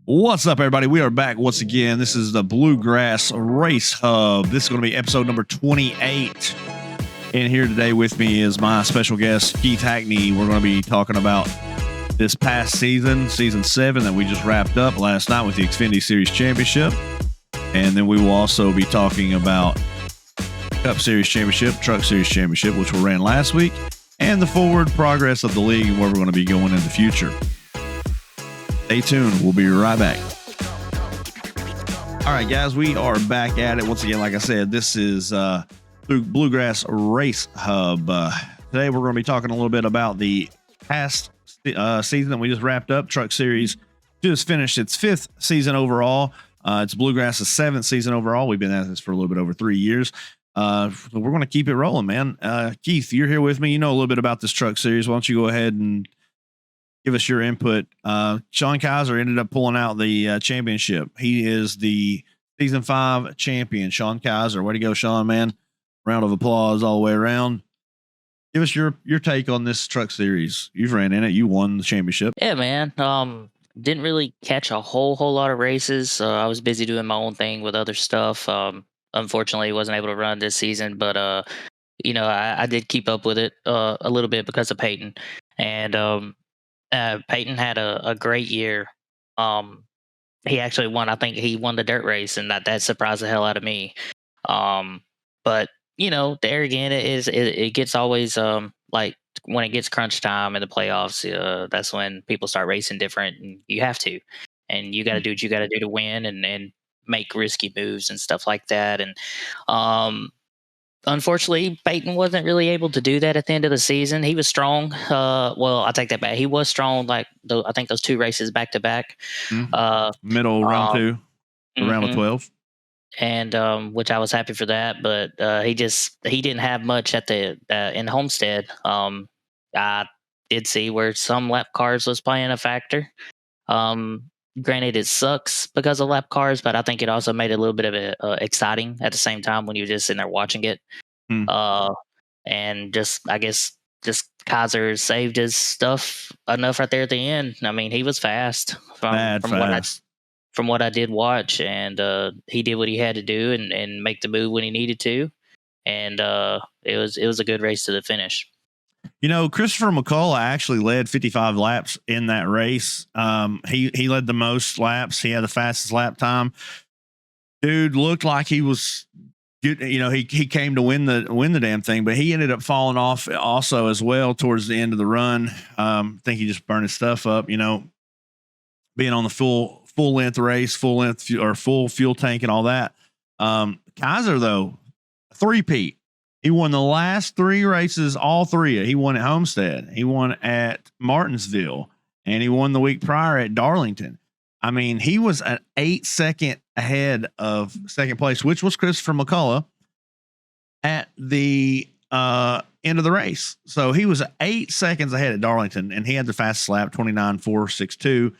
What's up, everybody? We are back once again. This is the Bluegrass Race Hub. This is going to be episode number 28. And here today with me is my special guest, Keith Hackney. We're going to be talking about this past season, season 7, that we just wrapped up last night with the Xfinity Series Championship. And then we will also be talking about Cup Series Championship, Truck Series Championship, which we ran last week, and the forward progress of the league and where we're going to be going in the future. Stay tuned. We'll be right back. All right, guys, we are back at it once again. Like I said, this is Bluegrass Race Hub. Today, we're going to be talking a little bit about the past season that we just wrapped up. Truck Series just finished its 5th season overall. It's Bluegrass's 7th season overall. We've been at this for a little bit over 3 years. We're going to keep it rolling, man. Keith, you're here with me. You know a little bit about this Truck Series. Why don't you go ahead and give us your input. Sean Kaiser ended up pulling out the championship. He is the season 5 champion. Sean Kaiser. Way to go, Sean, man. Round of applause all the way around. Give us your take on this Truck Series. You've ran in it. You won the championship. Yeah, man. Didn't really catch a whole lot of races. I was busy doing my own thing with other stuff. Unfortunately, wasn't able to run this season, but I did keep up with it a little bit because of Peyton. And Peyton had a great year. He actually won. I think he won the dirt race, and that surprised the hell out of me. But there again, it gets always like when it gets crunch time in the playoffs. That's when people start racing different, and you have to, and you got to do what you got to do to win, and make risky moves and stuff like that. And unfortunately, Peyton wasn't really able to do that at the end of the season. He was strong. Well, I take that back. He was strong, I think those 2 races back to back. Middle round 2, round of 12. And which I was happy for that, but he didn't have much at the in Homestead. I did see where some lap cars was playing a factor. Granted, it sucks because of lap cars, but I think it also made it a little bit of it exciting at the same time when you're just sitting there watching it. And I guess Kaiser saved his stuff enough right there at the end. I mean, he was fast from what I did watch, and he did what he had to do and make the move when he needed to. And it was a good race to the finish. Christopher McCullough actually led 55 laps in that race. He led the most laps. He had the fastest lap time. Dude looked like he was good. He came to win the damn thing, but he ended up falling off also as well towards the end of the run. I think he just burned his stuff up. Being on the full length race, full fuel tank and all that. Kaiser though, 3-peat. He won the last 3 races, all 3. He won at Homestead. He won at Martinsville, and he won the week prior at Darlington. I mean, he was an 8-second ahead of second place, which was Christopher McCullough at the end of the race. So he was 8 seconds ahead at Darlington, and he had the fastest lap, 29.462.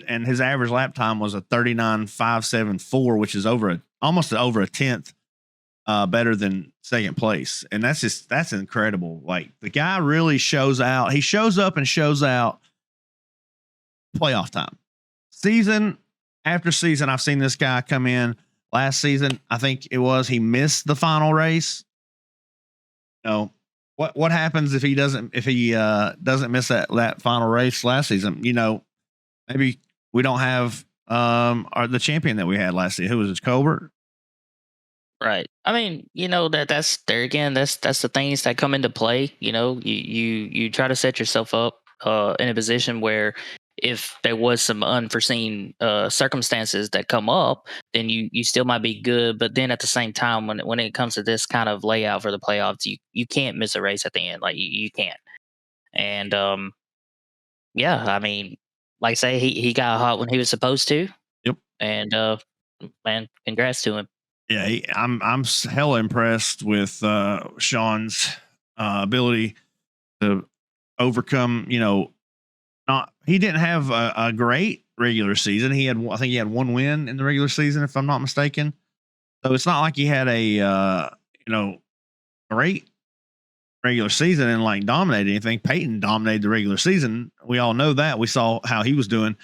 And his average lap time was a 39.574, which is almost over a tenth better than second place. And that's incredible. Like, the guy really shows out. He shows up and shows out playoff time. Season after season, I've seen this guy come in. Last season, I think it was, he missed the final race. What happens if he doesn't miss that final race last season? Maybe we don't have the champion that we had last year. Who was it? Colbert? Right. I mean, that's there again. That's the things that come into play. You try to set yourself up in a position where if there was some unforeseen circumstances that come up, then you still might be good. But then at the same time, when it comes to this kind of layout for the playoffs, you can't miss a race at the end. Like you can't. And yeah, I mean, like I say, he got hot when he was supposed to. Yep. And man, congrats to him. Yeah, I'm hella impressed with Sean's ability to overcome. He didn't have a great regular season. I think he had 1 win in the regular season, if I'm not mistaken. So it's not like he had a great regular season and like dominated anything. Peyton dominated the regular season. We all know that. We saw how he was doing.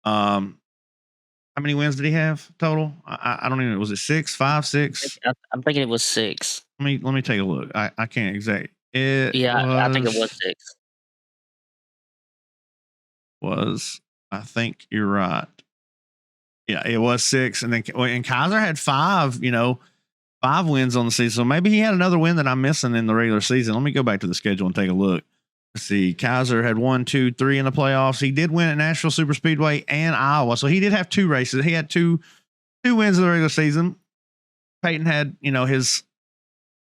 How many wins did he have total? I don't even know. Was it 6, 5, 6? I'm thinking it was 6. Let me take a look. I can't exact. It Yeah, I think it was was 6. was I think you're right. Yeah, it was 6, and then and Kaiser had 5. 5 wins on the season. So maybe he had another win that I'm missing in the regular season. Let me go back to the schedule and take a look. Let's see. Kaiser had 1, 2, 3 in the playoffs. He did win at Nashville Super Speedway and Iowa. So he did have 2 races. He had two wins in the regular season. Peyton had, his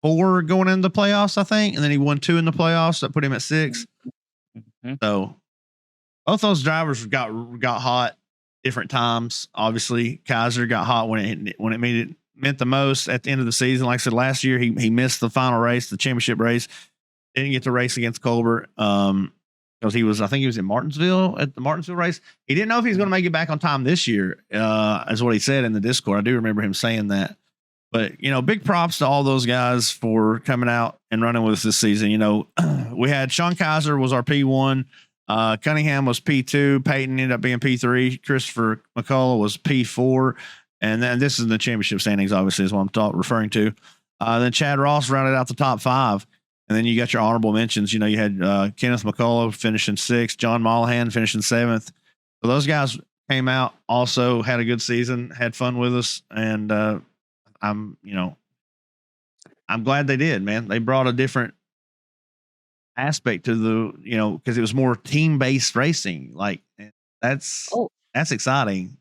4 going into the playoffs, I think, and then he won 2 in the playoffs. That put him at 6. Mm-hmm. So both those drivers got hot different times. Obviously, Kaiser got hot when it meant the most at the end of the season. Like I said, last year he missed the final race, the championship race. Didn't get to race against Colbert because I think he was in Martinsville at the Martinsville race. He didn't know if he was going to make it back on time this year, is what he said in the Discord. I do remember him saying that. But, big props to all those guys for coming out and running with us this season. We had Sean Kaiser was our P1. Cunningham was P2. Peyton ended up being P3. Christopher McCullough was P4. And then this is the championship standings, obviously, is what I'm referring to. Then Chad Ross rounded out the top 5. And then you got your honorable mentions. You had Kenneth McCullough finishing 6th, John Mollahan finishing 7th. So those guys came out, also had a good season, had fun with us. And I'm glad they did, man. They brought a different aspect to the, because it was more team-based racing. Like that's exciting.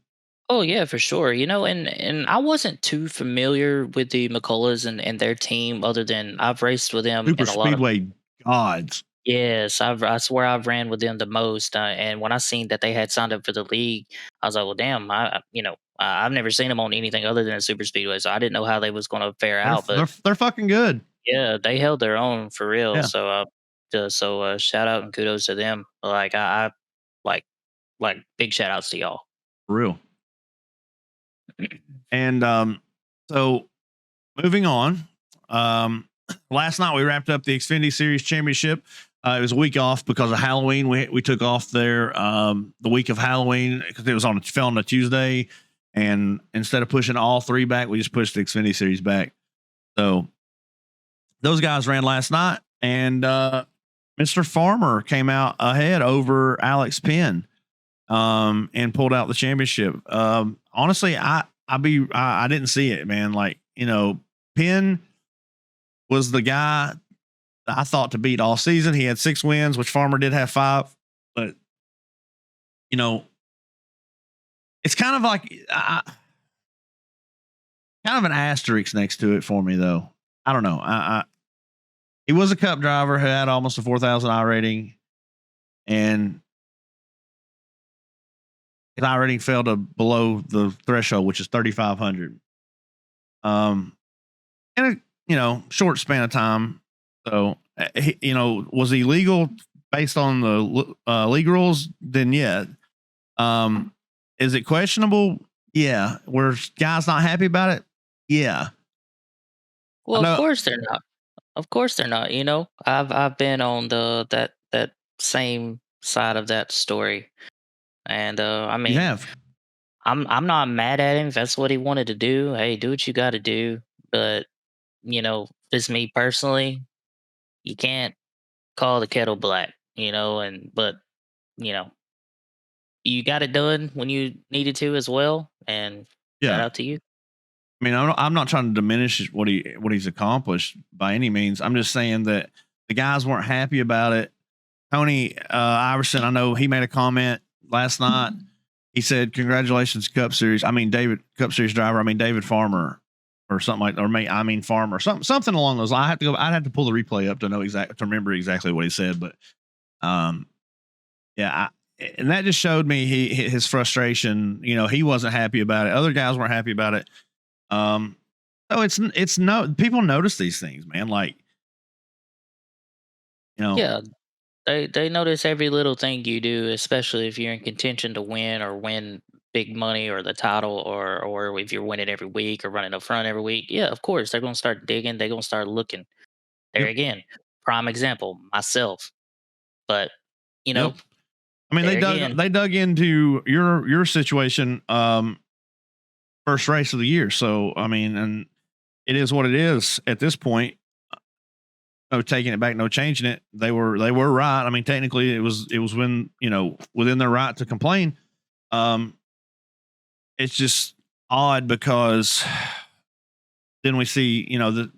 Oh yeah, for sure. And I wasn't too familiar with the McCulloughs and their team, other than I've raced with them Super in a lot of. Speedway gods. Yes, I swear I've ran with them the most. And when I seen that they had signed up for the league, I was like, well, damn, I've never seen them on anything other than a super speedway, so I didn't know how they was going to fare out. But They're fucking good. yeah, they held their own for real. Yeah. So shout out and kudos to them. Like I like big shout outs to y'all. For real. And so moving on, last night we wrapped up the Xfinity Series Championship. It was a week off because of Halloween. We took off there the week of Halloween because it fell on a Tuesday, and instead of pushing all 3 back, we just pushed the Xfinity Series back. So those guys ran last night, and Mr. Farmer came out ahead over Alex Penn and pulled out the championship. Honestly, I didn't see it, man. Like, Penn was the guy I thought to beat all season. He had 6 wins, which Farmer did have 5. But, it's kind of like kind of an asterisk next to it for me, though. I don't know. He was a Cup driver who had almost a 4,000 I rating, and his I rating fell to below the threshold, which is 3,500. In a short span of time. So, was he legal based on the league rules? Then yeah. Is it questionable? Yeah. Were guys not happy about it? Yeah. Well, of course they're not. Of course they're not. I've been on that same side of that story, and I mean, you have. I'm not mad at him if that's what he wanted to do. Hey, do what you got to do. But just me personally, you can't call the kettle black. But you got it done when you needed to as well. And shout out to you. I mean, I'm not trying to diminish what he's accomplished by any means. I'm just saying that the guys weren't happy about it. Tony Iverson, I know he made a comment last night. He said, "Congratulations, Cup Series." I mean, Cup Series driver. I mean, David Farmer, or something like, Farmer, something along those lines. I'd have to pull the replay up to remember exactly what he said. But, yeah, and that just showed me his frustration. He wasn't happy about it. Other guys weren't happy about it. So it's people notice these things, man. Like, yeah, they notice every little thing you do, especially if you're in contention to win or win big money or the title, or if you're winning every week or running up front every week. Yeah, of course they're gonna start digging. They're gonna start looking. There again, prime example, myself. But Yep. I mean, they dug into your situation first race of the year. So I mean, and it is what it is at this point. No taking it back, no changing it. They were right. I mean, technically, it was when within their right to complain. It's just odd because then we see one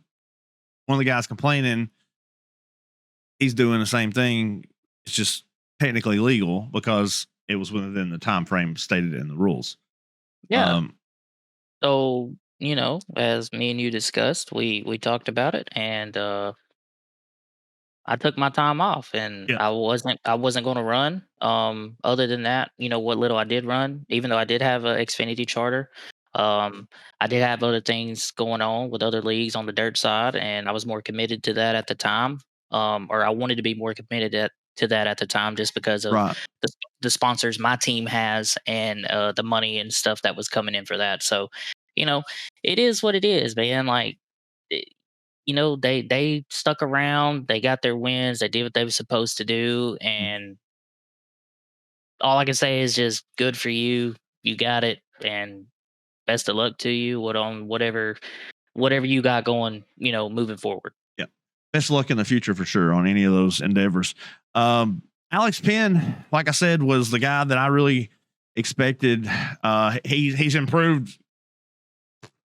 of the guys complaining, he's doing the same thing. It's just technically legal because it was within the time frame stated in the rules. Yeah. So as me and you discussed, we talked about it, and I took my time off, and Yeah. I wasn't going to run. Other than that, what little I did run, even though I did have a Xfinity charter, I did have other things going on with other leagues on the dirt side, and I was more committed to that at the time. Or I wanted to be more committed to that at the time, just because of Right. the sponsors my team has, and the money and stuff that was coming in for that. So, it is what it is, man. Like, they stuck around, they got their wins, they did what they were supposed to do, and all I can say is just good for you. You got it, and best of luck to you. Whatever you got going, moving forward. Yeah. Best of luck in the future for sure on any of those endeavors. Alex Penn, like I said, was the guy that I really expected. He's improved.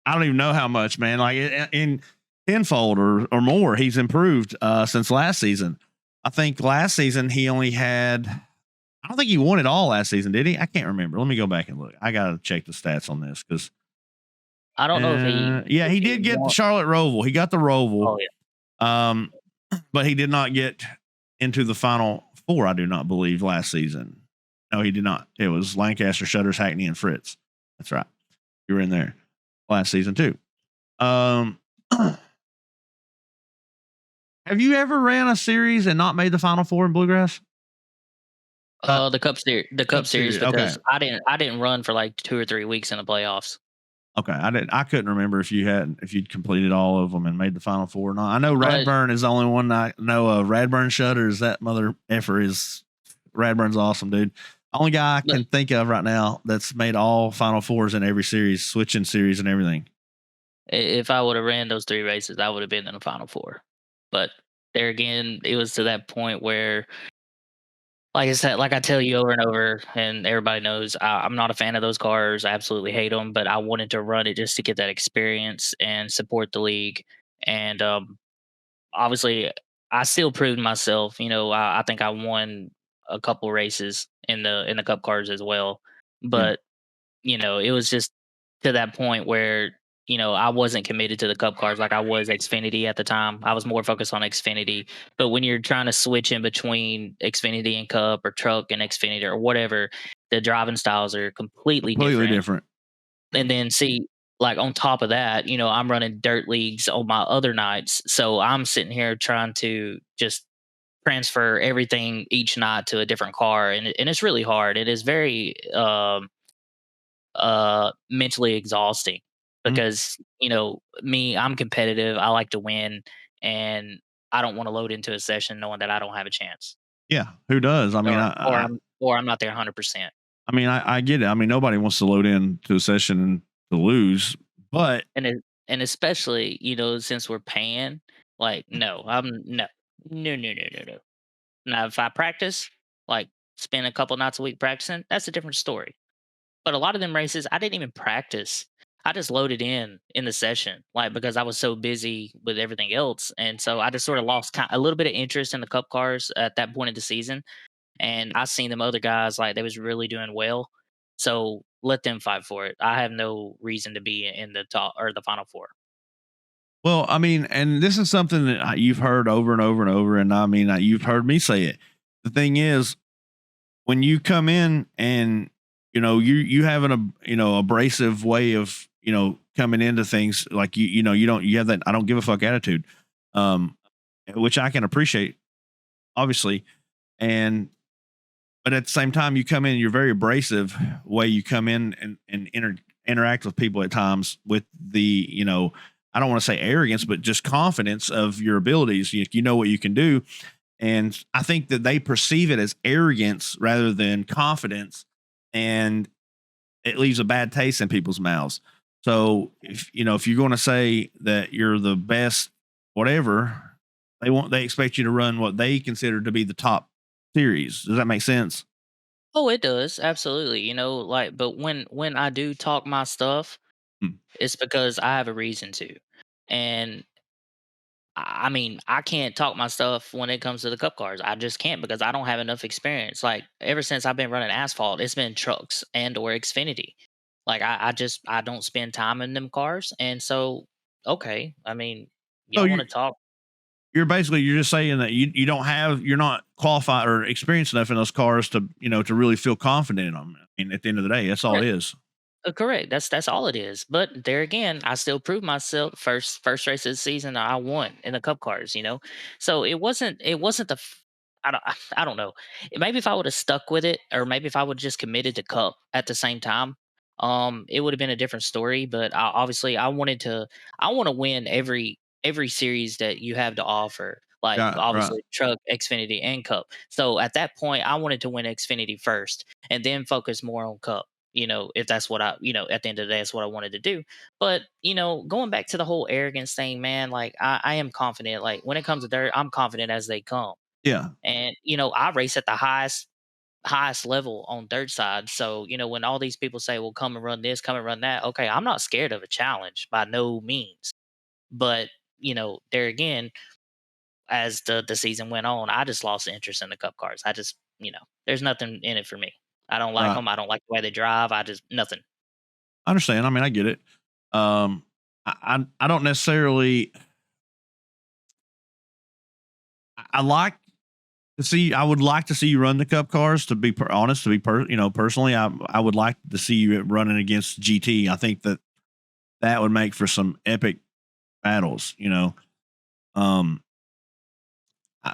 I don't even know how much, man. Like in tenfold or more, he's improved since last season. I think last season he only had. I don't think he won it all last season, did he? I can't remember. Let me go back and look. I gotta check the stats on this because I don't know if he. Yeah, he did get the Charlotte Roval. He got the Roval. Oh yeah. But he did not get into the Final Four. I do not believe last season. No, he did not. It was Lancaster, Shutters, Hackney, and Fritz. That's right. You were in there last season too. Have you ever ran a series and not made the Final Four in Bluegrass? The Cup Series. The Cup Series, because okay. I didn't run for like 2 or 3 weeks in the playoffs. Okay, I couldn't remember if you'd completed all of them and made the Final Four or not. I know Radburn is the only one I know of. Radburn Shutters, that mother effer is Radburn's awesome, dude. Only guy I can think of right now that's made all Final Fours in every series, switching series and everything. If I would have ran those 3 races, I would have been in the Final Four. But there again, it was to that point where, like I said, like I tell you over and over, and everybody knows, I'm not a fan of those cars. I absolutely hate them, but I wanted to run it just to get that experience and support the league. And obviously, I still proved myself. I think I won a couple races in the Cup cars as well. But it was just to that point where I wasn't committed to the Cup cars like I was Xfinity at the time. I was more focused on Xfinity. But when you're trying to switch in between Xfinity and Cup, or truck and Xfinity, or whatever, the driving styles are completely different. And then see, like on top of that, I'm running dirt leagues on my other nights. So I'm sitting here trying to just transfer everything each night to a different car. And it's really hard. It is very mentally exhausting because me, I'm competitive. I like to win, and I don't want to load into a session knowing that I don't have a chance. Yeah, who does? I mean, or I'm not there 100%. I mean, I get it. I mean, nobody wants to load into a session and to lose, but and especially since we're paying, like no. Now if I practice, like spend a couple nights a week practicing, that's a different story. But a lot of them races, I didn't even practice. I just loaded in the session, like because I was so busy with everything else, and so I just sort of lost a little bit of interest in the Cup cars at that point of the season. And I seen them other guys like they was really doing well, so let them fight for it. I have no reason to be in the top or the Final Four. Well, I mean, and this is something that you've heard over and over and over, and I mean, you've heard me say it. The thing is, when you come in and you have an abrasive way of coming into things, like you have that I don't give a fuck attitude, which I can appreciate, obviously, but at the same time you come in, you're very abrasive way you come in and interact with people at times with the I don't want to say arrogance, but just confidence of your abilities. You know what you can do, And I think that they perceive it as arrogance rather than confidence. And it leaves a bad taste in people's mouths. So if you're going to say that you're the best, whatever, they expect you to run what they consider to be the top series. Does that make sense? Oh, it does. Absolutely. Like, but when I do talk my stuff, Hmm. it's because I have a reason to. And I mean, I can't talk my stuff when it comes to the cup cars. I just can't because I don't have enough experience. Like ever since I've been running asphalt, it's been trucks and or Xfinity. Like I don't spend time in them cars. And so okay. I mean, So y'all want to talk. you're just saying that you're not qualified or experienced enough in those cars to really feel confident in them. I mean, at the end of the day, that's all it is. Correct. That's all it is. But there again, I still proved myself. First race of the season, I won in the Cup cars. So it wasn't I don't I don't know. Maybe if I would have stuck with it, or maybe if I would just committed to Cup at the same time, it would have been a different story. But obviously, I want to win every series that you have to offer. Like Yeah, right, obviously, Truck, Xfinity, and Cup. So at that point, I wanted to win Xfinity first, and then focus more on Cup, if that's what at the end of the day, that's what I wanted to do. But, going back to the whole arrogance thing, man, like I am confident. Like when it comes to dirt, I'm confident as they come. yeah, And, I race at the highest level on dirt side. So, when all these people say, well, come and run this, come and run that, okay, I'm not scared of a challenge by no means. But, there again, as the season went on, I just lost interest in the cup cars. I just, there's nothing in it for me. I don't like right. them. I don't like the way they drive. I just nothing. I understand. I mean, I get it. Um, I don't necessarily. I like to see. I would like to see you run the Cup cars. To be honest, personally, I would like to see you running against GT. I think that would make for some epic battles. Um,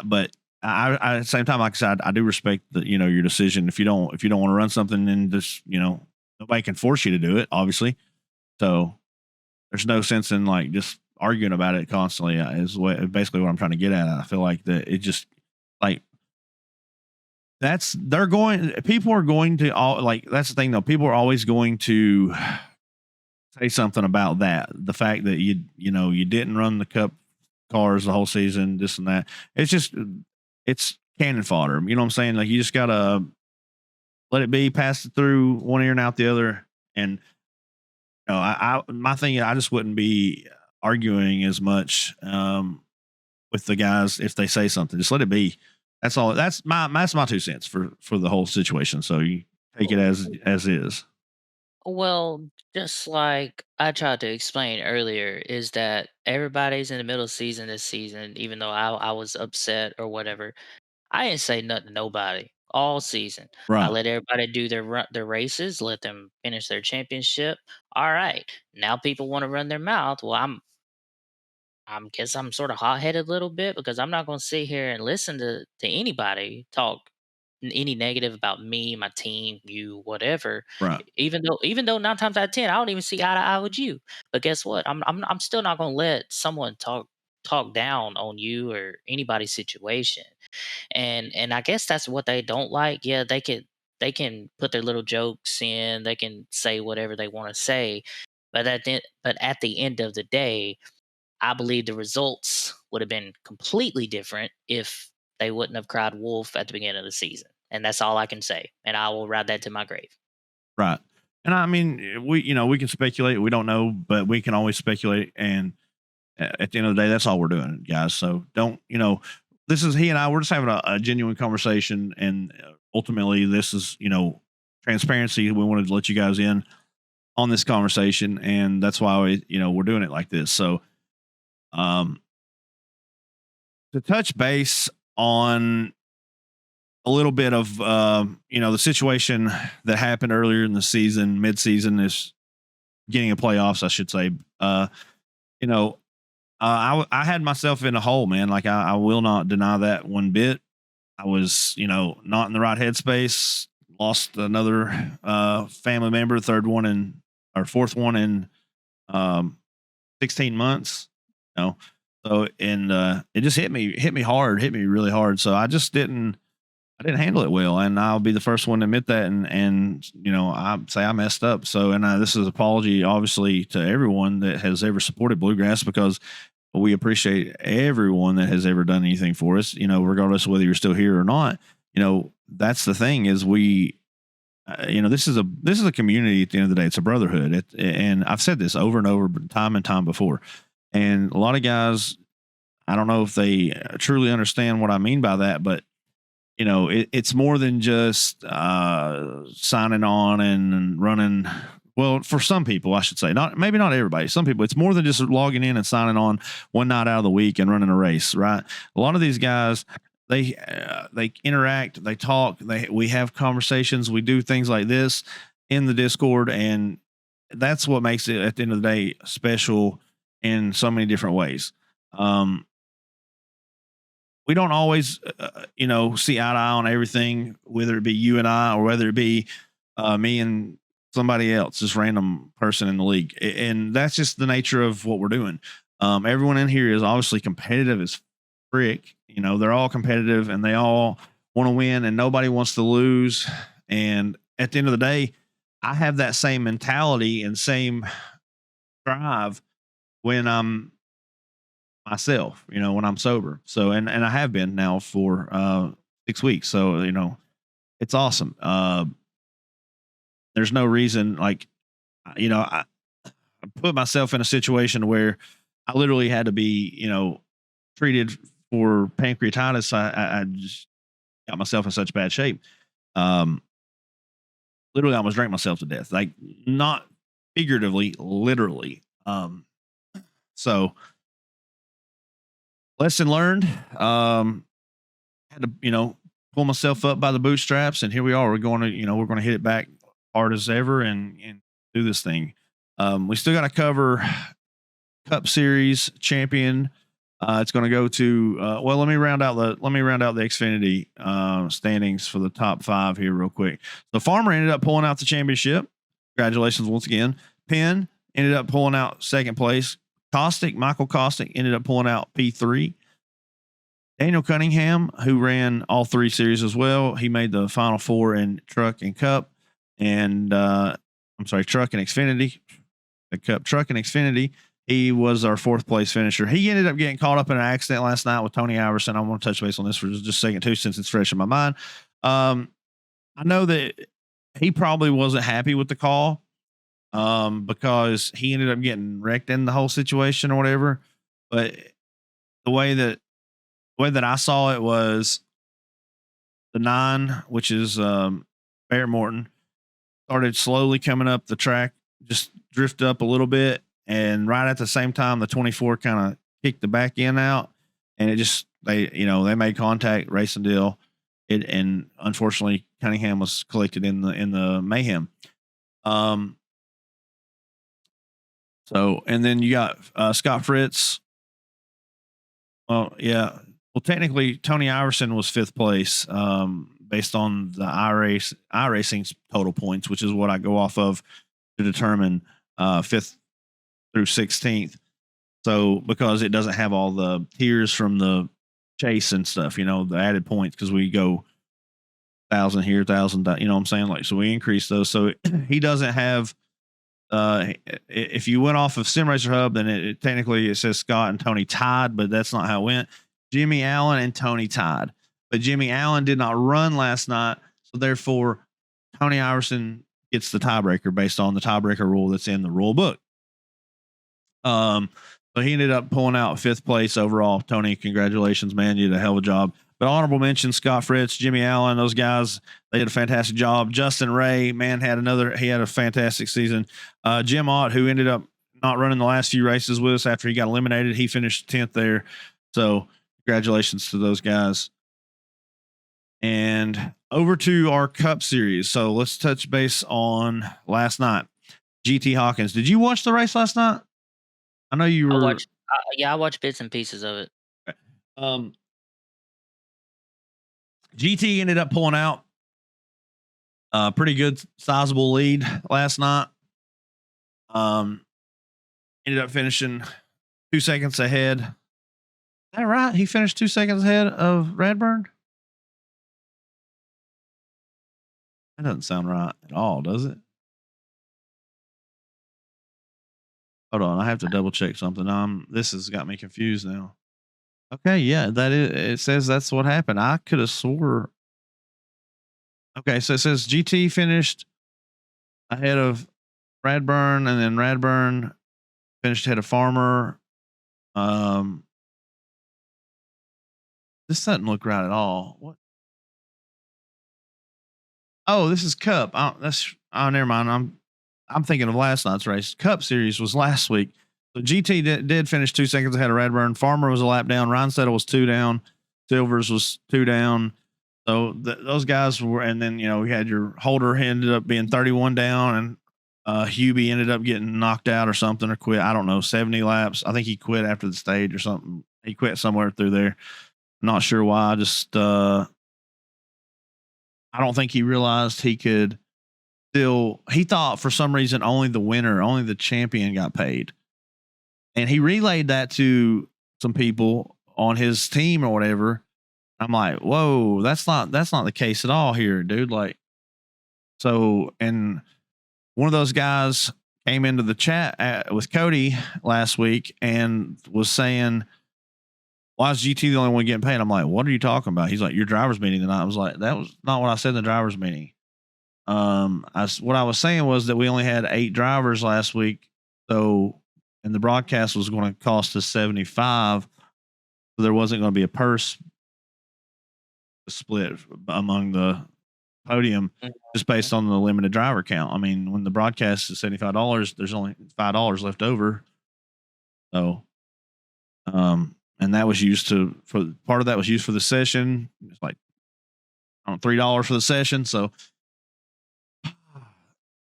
but at the same time, like I said, I do respect your decision. If you don't want to run something, then just nobody can force you to do it. Obviously, so there's no sense in like just arguing about it constantly. Basically what I'm trying to get at. I feel like that it just like people are going to all like that's the thing though. People are always going to say something about that. The fact that you didn't run the cup cars the whole season, this and that. It's cannon fodder. You know what I'm saying? Like you just gotta let it be, pass it through one ear and out the other. And my thing, I just wouldn't be arguing as much with the guys if they say something. Just let it be. That's all. That's my 2 cents for the whole situation. So you take it as is. Well, just like I tried to explain earlier, is that everybody's in the middle of season this season, even though I was upset or whatever. I didn't say nothing to nobody all season. I Right. let everybody do their races, let them finish their championship. All right. Now people want to run their mouth. Well, I'm guess I'm sort of hot headed a little bit because I'm not going to sit here and listen to anybody talk any negative about me, my team, you, whatever. Right. Even though 9 times out of 10, I don't even see eye to eye with you. But guess what? I'm still not going to let someone talk down on you or anybody's situation. And I guess that's what they don't like. Yeah, they can put their little jokes in. They can say whatever they want to say. But at the end of the day, I believe the results would have been completely different if they wouldn't have cried wolf at the beginning of the season. And that's all I can say. And I will ride that to my grave. Right. And I mean, we can speculate. We don't know, but we can always speculate. And at the end of the day, that's all we're doing, guys. So don't, this is he and I. We're just having a genuine conversation, and ultimately, this is transparency. We wanted to let you guys in on this conversation, and that's why we're doing it like this. So, um, to touch base on a little bit of the situation that happened earlier in the season, mid-season is getting a playoffs, I should say. You know, I had myself in a hole, man. Like I will not deny that one bit. I was, not in the right headspace. Lost another family member, fourth one in um, 16 months. You know, So, and it just hit me really hard. So I didn't handle it well, and I'll be the first one to admit that. And I say I messed up. So, and this is apology, obviously, to everyone that has ever supported Bluegrass, because we appreciate everyone that has ever done anything for us. Regardless of whether you're still here or not. That's the thing is this is a community at the end of the day. It's a brotherhood. And I've said this over and over, time and time before. And a lot of guys, I don't know if they truly understand what I mean by that, but it's more than just signing on and running. Well, for some people, I should say, maybe not everybody. Some people, it's more than just logging in and signing on one night out of the week and running a race, right? A lot of these guys, they interact, they talk, we have conversations, we do things like this in the Discord, and that's what makes it, at the end of the day, special in so many different ways. We don't always, see eye to eye on everything, whether it be you and I, or whether it be me and somebody else, just random person in the league. And that's just the nature of what we're doing. Everyone in here is obviously competitive as frick. They're all competitive and they all want to win, and nobody wants to lose. And at the end of the day, I have that same mentality and same drive when I'm myself, when I'm sober. So, and I have been now for 6 weeks. So, it's awesome. There's no reason, like, I put myself in a situation where I literally had to be, treated for pancreatitis. I just got myself in such bad shape. Literally, I almost drank myself to death, like not figuratively, literally. So lesson learned. Had to, pull myself up by the bootstraps, and here we are. We're going to hit it back hard as ever and do this thing. We still got to cover Cup Series champion. It's going to go to let me round out the Xfinity standings for the top 5 here real quick. So Farmer ended up pulling out the championship. Congratulations once again. Penn ended up pulling out second place. Michael Kostick ended up pulling out P3. Daniel Cunningham, who ran all 3 series as well, he made the final 4 in Truck and Cup, and Truck and Xfinity. The Cup, Truck, and Xfinity. He was our 4th place finisher. He ended up getting caught up in an accident last night with Tony Iverson. I want to touch base on this for just a second too, since it's fresh in my mind. I know that he probably wasn't happy with the call because he ended up getting wrecked in the whole situation or whatever. But the way that I saw it was the 9, which is Barrett Morton, started slowly coming up the track, just drift up a little bit. And right at the same time, the 24 kind of kicked the back end out, and it just, they made contact, racing deal. And unfortunately Cunningham was collected in the mayhem. So, and then you got Scott Fritz. Well, yeah. Well, technically Tony Iverson was 5th place based on the iRacing's total points, which is what I go off of to determine 5th through 16th. So, because it doesn't have all the tiers from the chase and stuff, the added points, because we go 1,000 here, 1,000, what I'm saying? Like, so we increase those. So he doesn't have, if you went off of Sim Racer Hub, then technically it says Scott and Tony tied, but that's not how it went. Jimmy Allen and Tony tied, but Jimmy Allen did not run last night. So therefore Tony Iverson gets the tiebreaker based on the tiebreaker rule that's in the rule book. So he ended up pulling out 5th place overall. Tony, congratulations, man. You did a hell of a job. But honorable mention, Scott Fritz, Jimmy Allen, those guys, they did a fantastic job. Justin Ray, man, he had a fantastic season. Jim Ott, who ended up not running the last few races with us after he got eliminated, he finished 10th there. So congratulations to those guys. And over to our Cup Series. So let's touch base on last night. GT Hawkins, did you watch the race last night? I know you were. I watched bits and pieces of it. Okay. GT ended up pulling out a pretty good sizable lead last night. Ended up finishing 2 seconds ahead that right? He finished 2 seconds ahead of Radburn? That doesn't sound right at all, does it? Hold on, I have to double check something. This has got me confused now. Okay, yeah, that is. It says that's what happened. I could have swore. Okay, so it says GT finished ahead of Radburn, and then Radburn finished ahead of Farmer. Um, this doesn't look right at all. What? Oh, this is Cup. Never mind. I'm thinking of last night's race. Cup Series was last week. So GT did finish 2 seconds ahead of Radburn. Farmer was a lap down. Ryan Settle was 2 down. Silvers was 2 down. So those guys were, and then we had your Holder ended up being 31 down, and Hubie ended up getting knocked out or something or quit. I don't know. 70 laps. I think he quit after the stage or something. He quit somewhere through there. Not sure why. Just I don't think he realized he could still. He thought for some reason only the winner, only the champion got paid, and he relayed that to some people on his team or whatever. I'm like, whoa, that's not the case at all here, dude. Like, so, and one of those guys came into the chat with Cody last week and was saying, why is GT the only one getting paid? I'm like, what are you talking about? He's like, your driver's meeting tonight. I was like, that was not what I said in the driver's meeting. What I was saying was that we only had 8 drivers last week. So, and the broadcast was going to cost us 75. So there wasn't going to be a purse split among the podium just based on the limited driver count. I mean, when the broadcast is $75, there's only $5 left over. So, and that was used for part of that was used for the session. It's like, $3 for the session. So,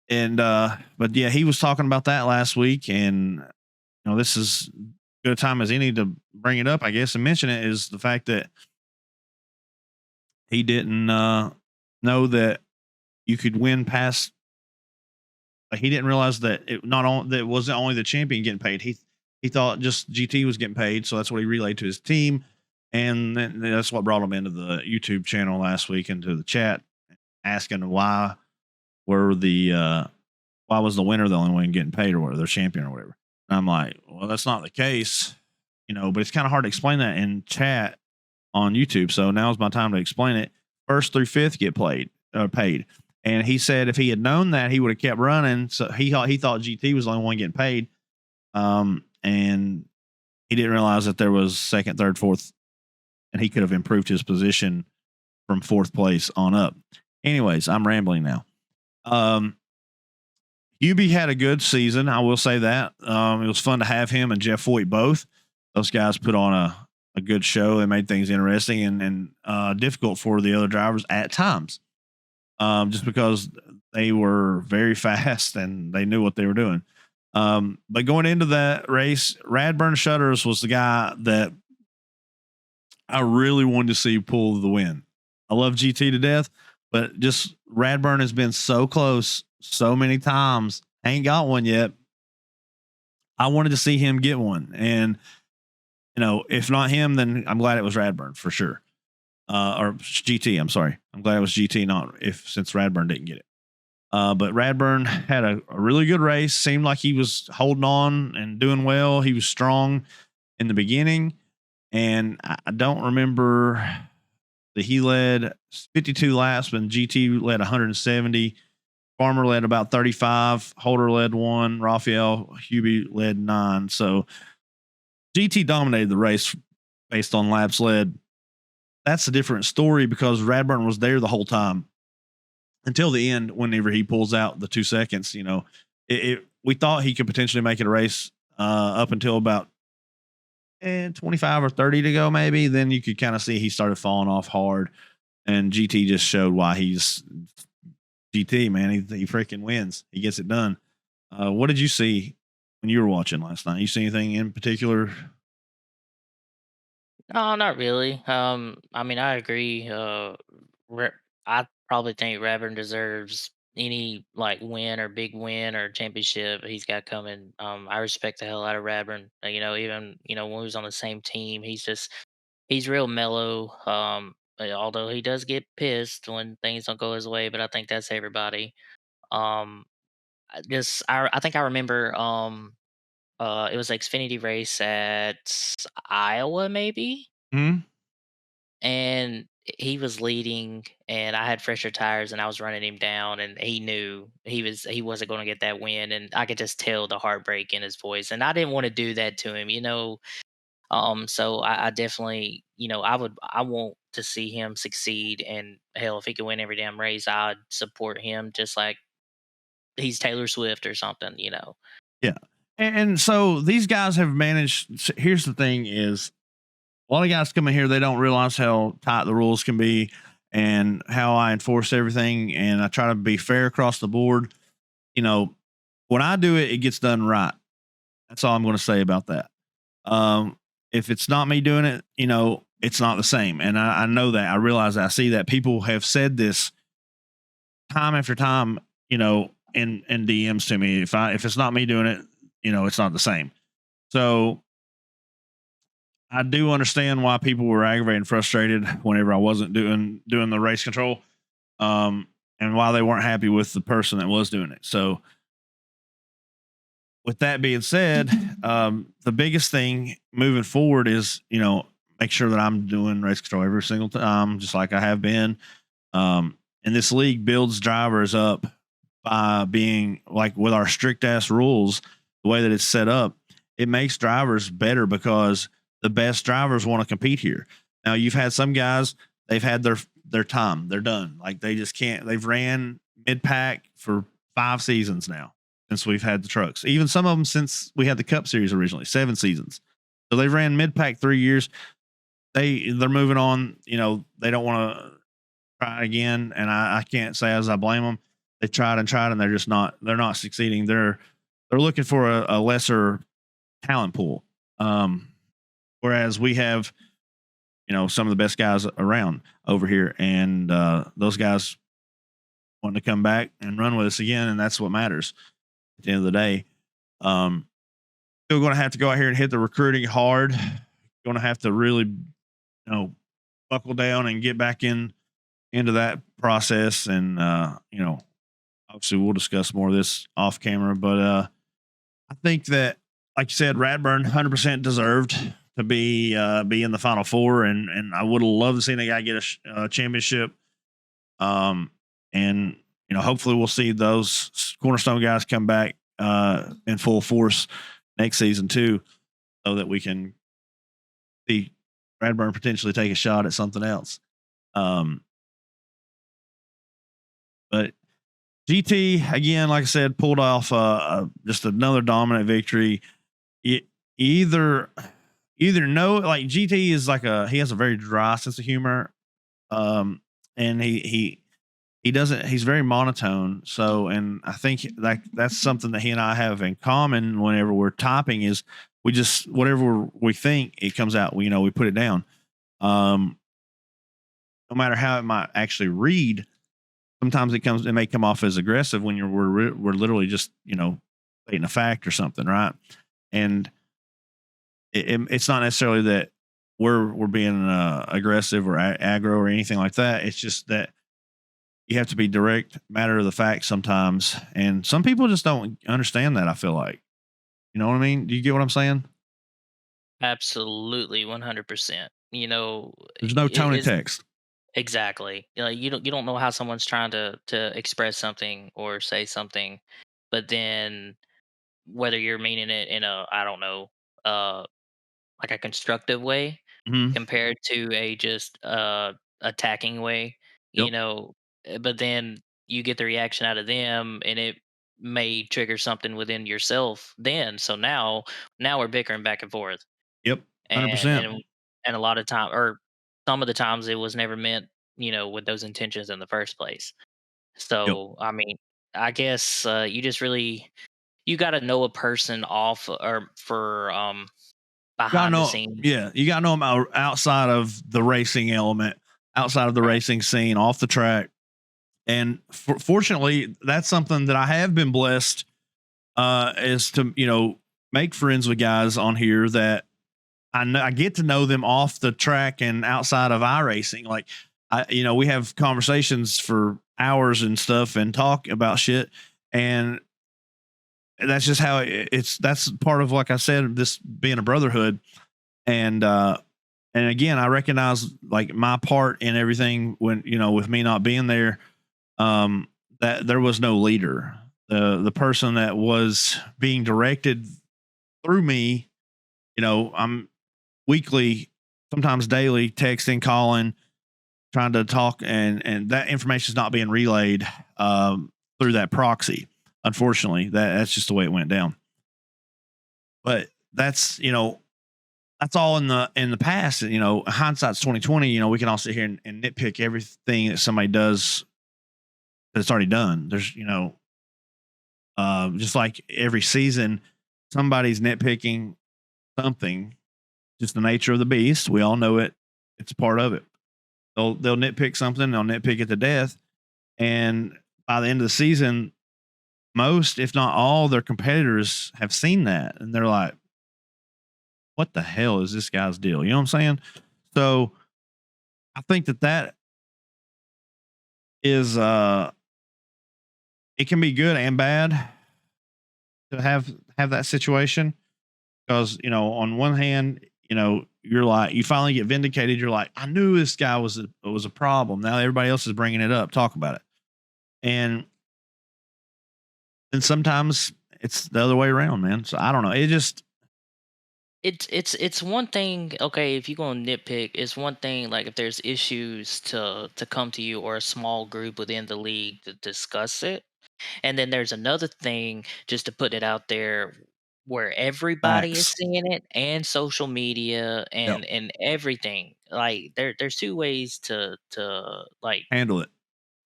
and, but yeah, he was talking about that last week, and, this is good a time as any to bring it up, I guess, and mention it, is the fact that he didn't, know that you could win past. Like, he didn't realize that that wasn't only the champion getting paid. He thought just GT was getting paid, so that's what he relayed to his team, and then that's what brought him into the YouTube channel last week, into the chat, asking why was the winner the only one getting paid, or whatever, their champion or whatever. And I'm like, well, that's not the case, but it's kind of hard to explain that in chat on YouTube. So now's my time to explain it. First through fifth get paid. And he said if he had known that, he would have kept running. So he thought GT was the only one getting paid. And he didn't realize that there was second, third, fourth, and he could have improved his position from fourth place on up. Anyways, I'm rambling now. Hubie had a good season. I will say that. It was fun to have him and Jeff Foyt both. Those guys put on a good show. They made things interesting and difficult for the other drivers at times. Just because they were very fast and they knew what they were doing. But going into that race, Radburn Shutters was the guy that I really wanted to see pull the win. I love GT to death, but just Radburn has been so close so many times. Ain't got one yet. I wanted to see him get one. And, if not him, then I'm glad it was Radburn for sure. Or GT. I'm sorry. I'm glad it was GT, since Radburn didn't get it. But Radburn had a really good race. Seemed like he was holding on and doing well. He was strong in the beginning, and I don't remember that he led 52 laps, but GT led 170. Farmer led about 35. Holder led 1. Raphael Hubie led 9. So GT dominated the race based on laps led. That's a different story because Radburn was there the whole time until the end. Whenever he pulls out the 2 seconds, we thought he could potentially make it a race up until about 25 or 30 to go, maybe. Then you could kind of see he started falling off hard, and GT just showed why he's GT, man. He freaking wins. He gets it done. What did you see when you were watching last night? You see anything in particular? No, not really. I mean, I agree. I probably think Radburn deserves any like win or big win or championship he's got coming. I respect the hell out of Radburn. Even when we was on the same team, he's real mellow. Although he does get pissed when things don't go his way, but I think that's everybody. Um, I think I remember it was Xfinity race at Iowa maybe, Mhm. and he was leading and I had fresher tires and I was running him down and he knew he wasn't going to get that win, and I could just tell the heartbreak in his voice, and I didn't want to do that to him. So I definitely, I want to see him succeed, and hell, if he could win every damn race, I'd support him just like he's Taylor Swift or something. Yeah. And so these guys have managed. Here's the thing: is a lot of guys come in here, they don't realize how tight the rules can be and how I enforce everything, and I try to be fair across the board. You know, when I do it, it gets done right. That's all I'm going to say about that. If it's not me doing it, it's not the same. And I know that. I realize that. I see that people have said this time after time, in DMs to me. If it's not me doing it, it's not the same. So I do understand why people were aggravated and frustrated whenever I wasn't doing the race control, and why they weren't happy with the person that was doing it. So with that being said, the biggest thing moving forward is, make sure that I'm doing race control every single time, just like I have been. And this league builds drivers up by being like with our strict ass rules, the way that it's set up, it makes drivers better because the best drivers want to compete here. Now you've had some guys, they've had their time, they're done. Like they just can't, they've ran mid pack for 5 seasons now since we've had the trucks. Even some of them since we had the Cup Series originally, 7 seasons. So they've ran mid pack 3 years. They're moving on. They don't want to try again, and I can't say as I blame them. They tried and they're just not. They're not succeeding. They're looking for a lesser talent pool. Whereas we have, some of the best guys around over here, and those guys want to come back and run with us again, and that's what matters at the end of the day. Still going to have to go out here and hit the recruiting hard. Going to have to really, buckle down and get back into that process. And obviously we'll discuss more of this off camera, but I think that, like you said, Radburn 100% deserved to be in the Final Four, and I would have loved to see a guy get a championship. And hopefully we'll see those cornerstone guys come back in full force next season too, so that we can see Radburn potentially take a shot at something else. But GT again, like I said, pulled off just another dominant victory. Either know, like GT is he has a very dry sense of humor, and he doesn't. He's very monotone. So, and I think that's something that he and I have in common. Whenever we're typing, is we just whatever we think, it comes out. We put it down. No matter how it might actually read. Sometimes it may come off as aggressive when we're literally just stating a fact or something, right? And it's not necessarily that we're being aggressive or aggro or anything like that. It's just that you have to be direct, matter of the fact sometimes, and some people just don't understand that. I feel like, you know what I mean? Do you get what I'm saying? Absolutely, 100%. There's no tone of text. Exactly. You don't know how someone's trying to express something or say something, but then whether you're meaning it in a, I don't know, like a constructive way Mm-hmm. compared to a just attacking way, Yep. but then you get the reaction out of them and it may trigger something within yourself then. So now we're bickering back and forth. Yep. And 100%. and a lot of time, or some of the times, it was never meant, with those intentions in the first place. Yep. So I mean, I guess you got to know a person off or for Gotta behind the know, scenes. yeah, you gotta know them outside of the racing element, outside of the Right. racing scene, off the track. And fortunately, that's something that I have been blessed is to, make friends with guys on here that I get to know them off the track and outside of iRacing. Like, we have conversations for hours and stuff and talk about shit. And that's just how that's part of, like I said, this being a brotherhood. And again, I recognize like my part in everything when, with me not being there, that there was no leader. The person that was being directed through me, I'm weekly, sometimes daily, texting, calling, trying to talk, and that information is not being relayed through that proxy. Unfortunately, that's just the way it went down. But that's that's all in the past. Hindsight's 2020. We can all sit here and nitpick everything that somebody does that's already done. There's just like every season, somebody's nitpicking something. Just the nature of the beast. We all know it. It's part of it. They'll nitpick something. They'll nitpick it to death. And by the end of the season, most, if not all, their competitors have seen that, and they're like, "What the hell is this guy's deal?" You know what I'm saying? So, I think that is it can be good and bad to have that situation because on one hand, you're like, you finally get vindicated. You're like, I knew this guy was a problem. Now everybody else is bringing it up. Talk about it. And sometimes it's the other way around, man. So I don't know. It's one thing, okay, if you're gonna nitpick, it's one thing like if there's issues to come to you or a small group within the league to discuss it. And then there's another thing just to put it out there where everybody is facts. seeing it and social media Yep. and everything. Like there's two ways to like Handle it.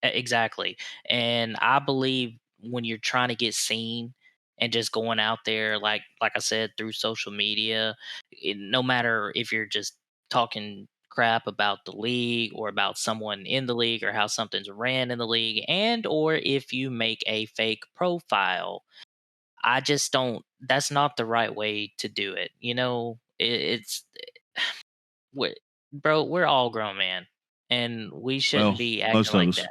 exactly. And I believe when you're trying to get seen and just going out there, like I said, through social media, no matter if you're just talking crap about the league or about someone in the league or how something's ran in the league, and or if you make a fake profile, I just don't. That's not the right way to do it. It's we bro. We're all grown men, and we shouldn't Well, be acting most of like us. that,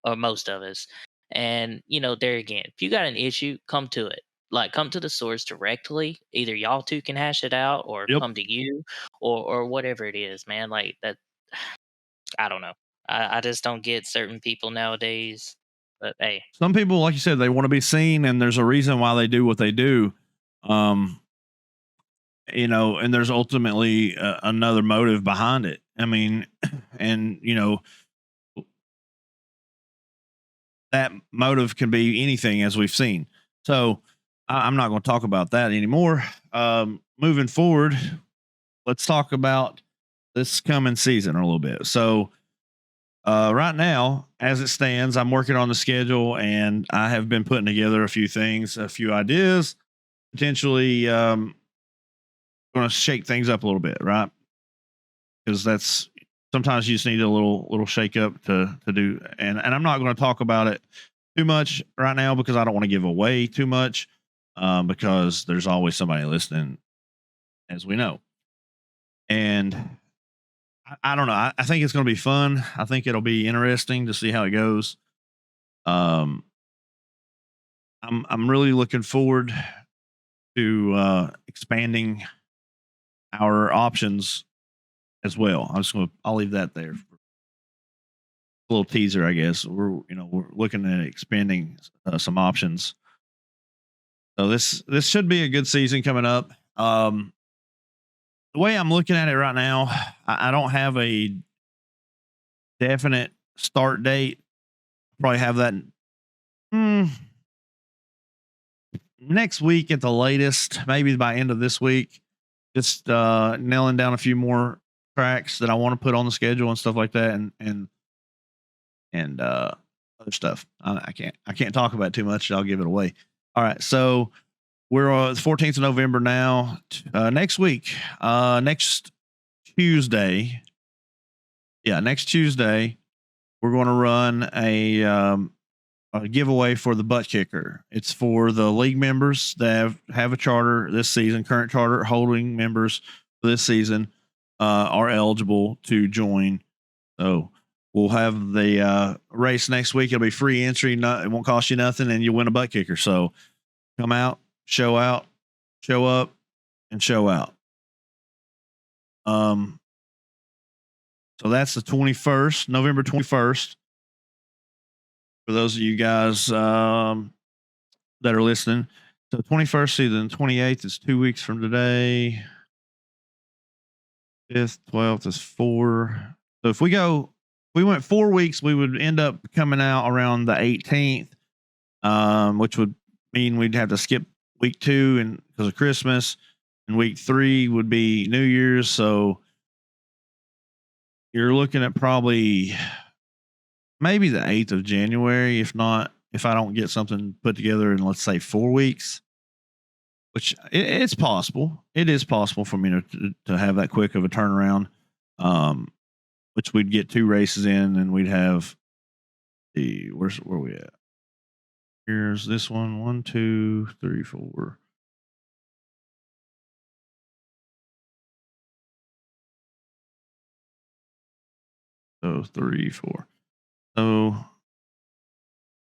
or most of us. And there again, if you got an issue, come to it. Like, come to the source directly. Either y'all two can hash it out, or Yep. come to you, or whatever it is, man. Like that. I don't know. I just don't get certain people nowadays. But hey, Some people, like you said, they want to be seen, and there's a reason why they do what they do. Um, and there's ultimately another motive behind it. I mean, and that motive can be anything, as we've seen. So I'm not going to talk about that anymore. Moving forward, let's talk about this coming season a little bit. So right now, as it stands, I'm working on the schedule, and I have been putting together a few things, a few ideas, potentially going to shake things up a little bit, right? Because that's sometimes you just need a little shake up to do, and I'm not going to talk about it too much right now because I don't want to give away too much, because there's always somebody listening, as we know, and I don't know. I think it's going to be fun. I think it'll be interesting to see how it goes. Um, I'm really looking forward to expanding our options as well. I'll leave that there. A little teaser, I guess. We're looking at expanding some options. So this should be a good season coming up. The way I'm looking at it right now, I don't have a definite start date. Probably have that next week at the latest, maybe by end of this week. Just nailing down a few more tracks that I want to put on the schedule and stuff like that, and other stuff. I can't talk about it too much. I'll give it away. All right, so we're the 14th of November now. Next week, next Tuesday. Yeah, next Tuesday. we're going to run a giveaway for the butt kicker. It's for the league members that have a charter this season. Current charter holding members for this season are eligible to join. So we'll have the race next week. It'll be free entry. It won't cost you nothing, and you'll win a butt kicker. So come out, show up, and show out. So that's the 21st, November 21st. For those of you guys that are listening, so 21st season, 28th is 2 weeks from today. 5th, 12th is 4. So if we went 4 weeks, we would end up coming out around the 18th, which would mean we'd have to skip week 2 and because of Christmas, and week 3 would be New Year's. So you're looking at probably maybe the 8th of January, if I don't get something put together in, let's say, 4 weeks, which it's possible. It is possible for me to have that quick of a turnaround, which we'd get 2 races in, and we'd have where are we at? Here's this one. 1, 2, 3, 4. So 3, 4. So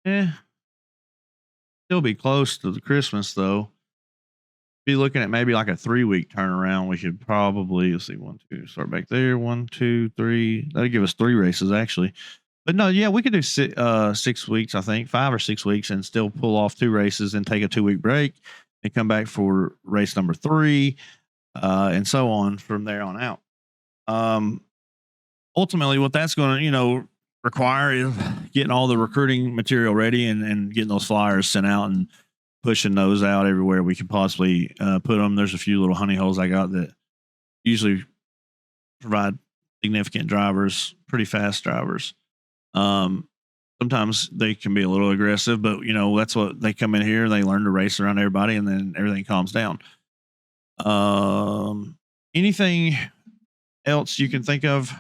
still be close to the Christmas though. Be looking at maybe like a 3-week turnaround. We could probably, let's see, 1, 2, start back there. 1, 2, 3. That'd give us 3 races actually. But no, yeah, we could do 6 weeks, I think, 5 or 6 weeks, and still pull off 2 races and take a 2-week break and come back for race number 3, and so on from there on out. Ultimately, what that's going to, require is getting all the recruiting material ready and getting those flyers sent out and pushing those out everywhere we could possibly put them. There's a few little honey holes I got that usually provide significant drivers, pretty fast drivers. Sometimes they can be a little aggressive, but that's what they come in here and they learn to race around everybody, and then everything calms down. Anything else you can think of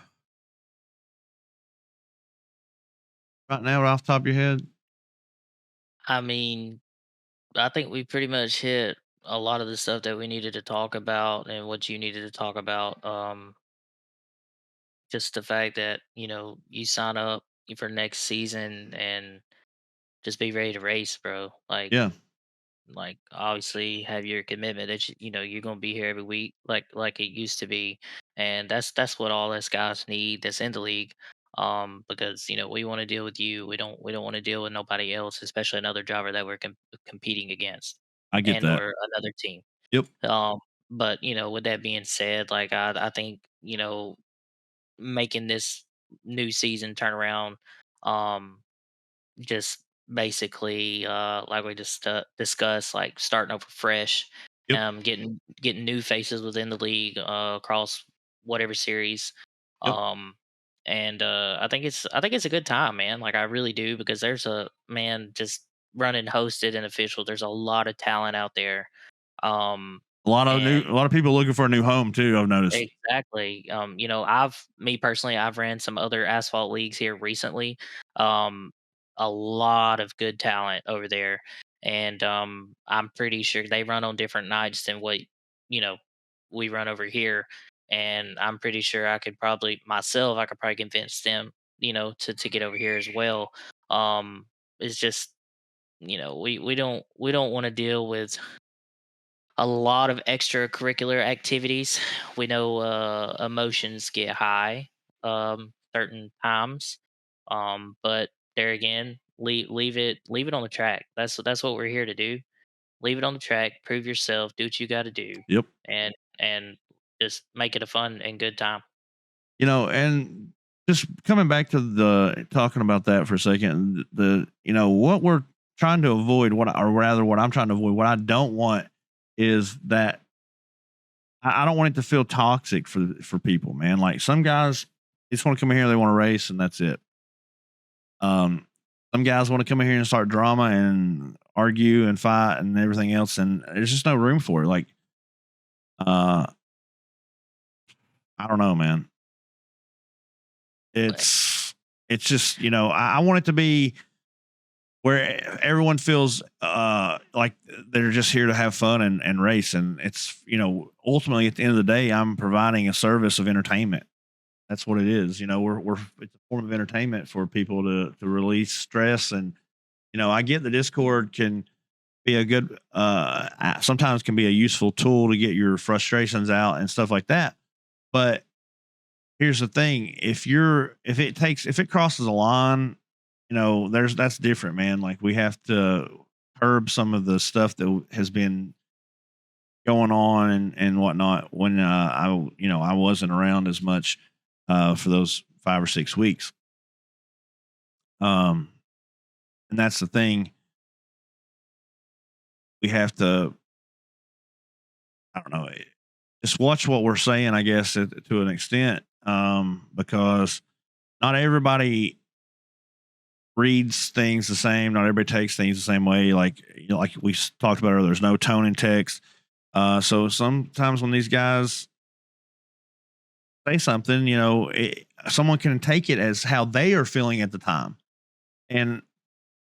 right now, right off the top of your head? I mean, I think we pretty much hit a lot of the stuff that we needed to talk about and what you needed to talk about. Just the fact that you sign up for next season and just be ready to race, bro. Yeah, Like obviously have your commitment that you're gonna be here every week, like it used to be, and that's what all us guys need that's in the league. Because we want to deal with you. We don't want to deal with nobody else, especially another driver that we're competing against, I get and that. or another team. Yep. But with that being said, like I think making this new season turn around, um, just basically like we just discussed, like starting over fresh, Yep. getting new faces within the league across whatever series. Yep. um and I think it's a good time, man. Like I really do, because there's a man just running hosted and official. There's a lot of talent out there. um A lot and of people looking for a new home too, I've noticed. Exactly. Me personally, I've ran some other asphalt leagues here recently. A lot of good talent over there, and I'm pretty sure they run on different nights than what you know we run over here. And I'm pretty sure I could probably convince them, to get over here as well. It's just we don't want to deal with a lot of extracurricular activities. We know emotions get high certain times, but there again, leave it on the track. That's what we're here to do. Leave it on the track. Prove yourself. Do what you got to do, Yep. and just make it a fun and good time. And just coming back to the talking about that for a second, what we're trying to avoid, what I'm trying to avoid, what I don't want is that I don't want it to feel toxic for people, man. Like some guys just want to come in here, they want to race, and that's it. Some guys want to come in here and start drama and argue and fight and everything else, and there's just no room for it. Like, I don't know, man. It's it's just, I want it to be where everyone feels like they're just here to have fun and race. And it's, ultimately at the end of the day, I'm providing a service of entertainment. That's what it is. We're it's a form of entertainment for people to release stress. And, I get the Discord can be a good, sometimes can be a useful tool to get your frustrations out and stuff like that. But here's the thing: if it crosses a line, that's different, man. Like, we have to curb some of the stuff that has been going on and whatnot when I wasn't around as much for those 5 or 6 weeks. And that's the thing. We have to, I don't know, just watch what we're saying, I guess, to an extent, because not everybody reads things the same. Not everybody takes things the same way. Like, like we talked about earlier, there's no tone in text. So sometimes when these guys say something, someone can take it as how they are feeling at the time. And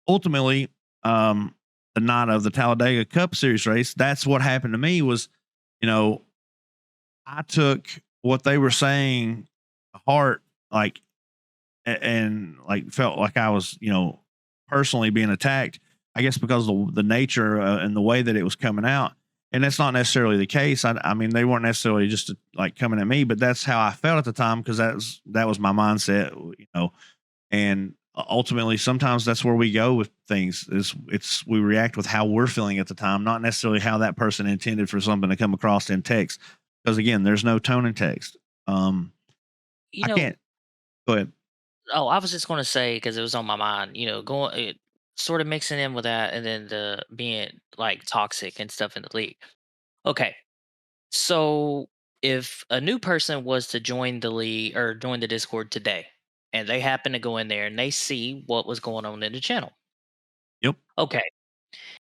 ultimately, the night of the Talladega Cup Series race, that's what happened to me was, I took what they were saying to heart, like, and like felt like I was, personally being attacked, I guess, because of the nature and the way that it was coming out. And that's not necessarily the case. I mean, they weren't necessarily just like coming at me, but that's how I felt at the time, because that was my mindset, and ultimately sometimes that's where we go with things is we react with how we're feeling at the time, not necessarily how that person intended for something to come across in text. Because again, there's no tone in text. I can't go ahead. Oh, I was just going to say, because it was on my mind, sort of mixing in with that, and then the being like toxic and stuff in the league. Okay, so if a new person was to join the league or join the Discord today, and they happen to go in there and they see what was going on in the channel. Yep. Okay,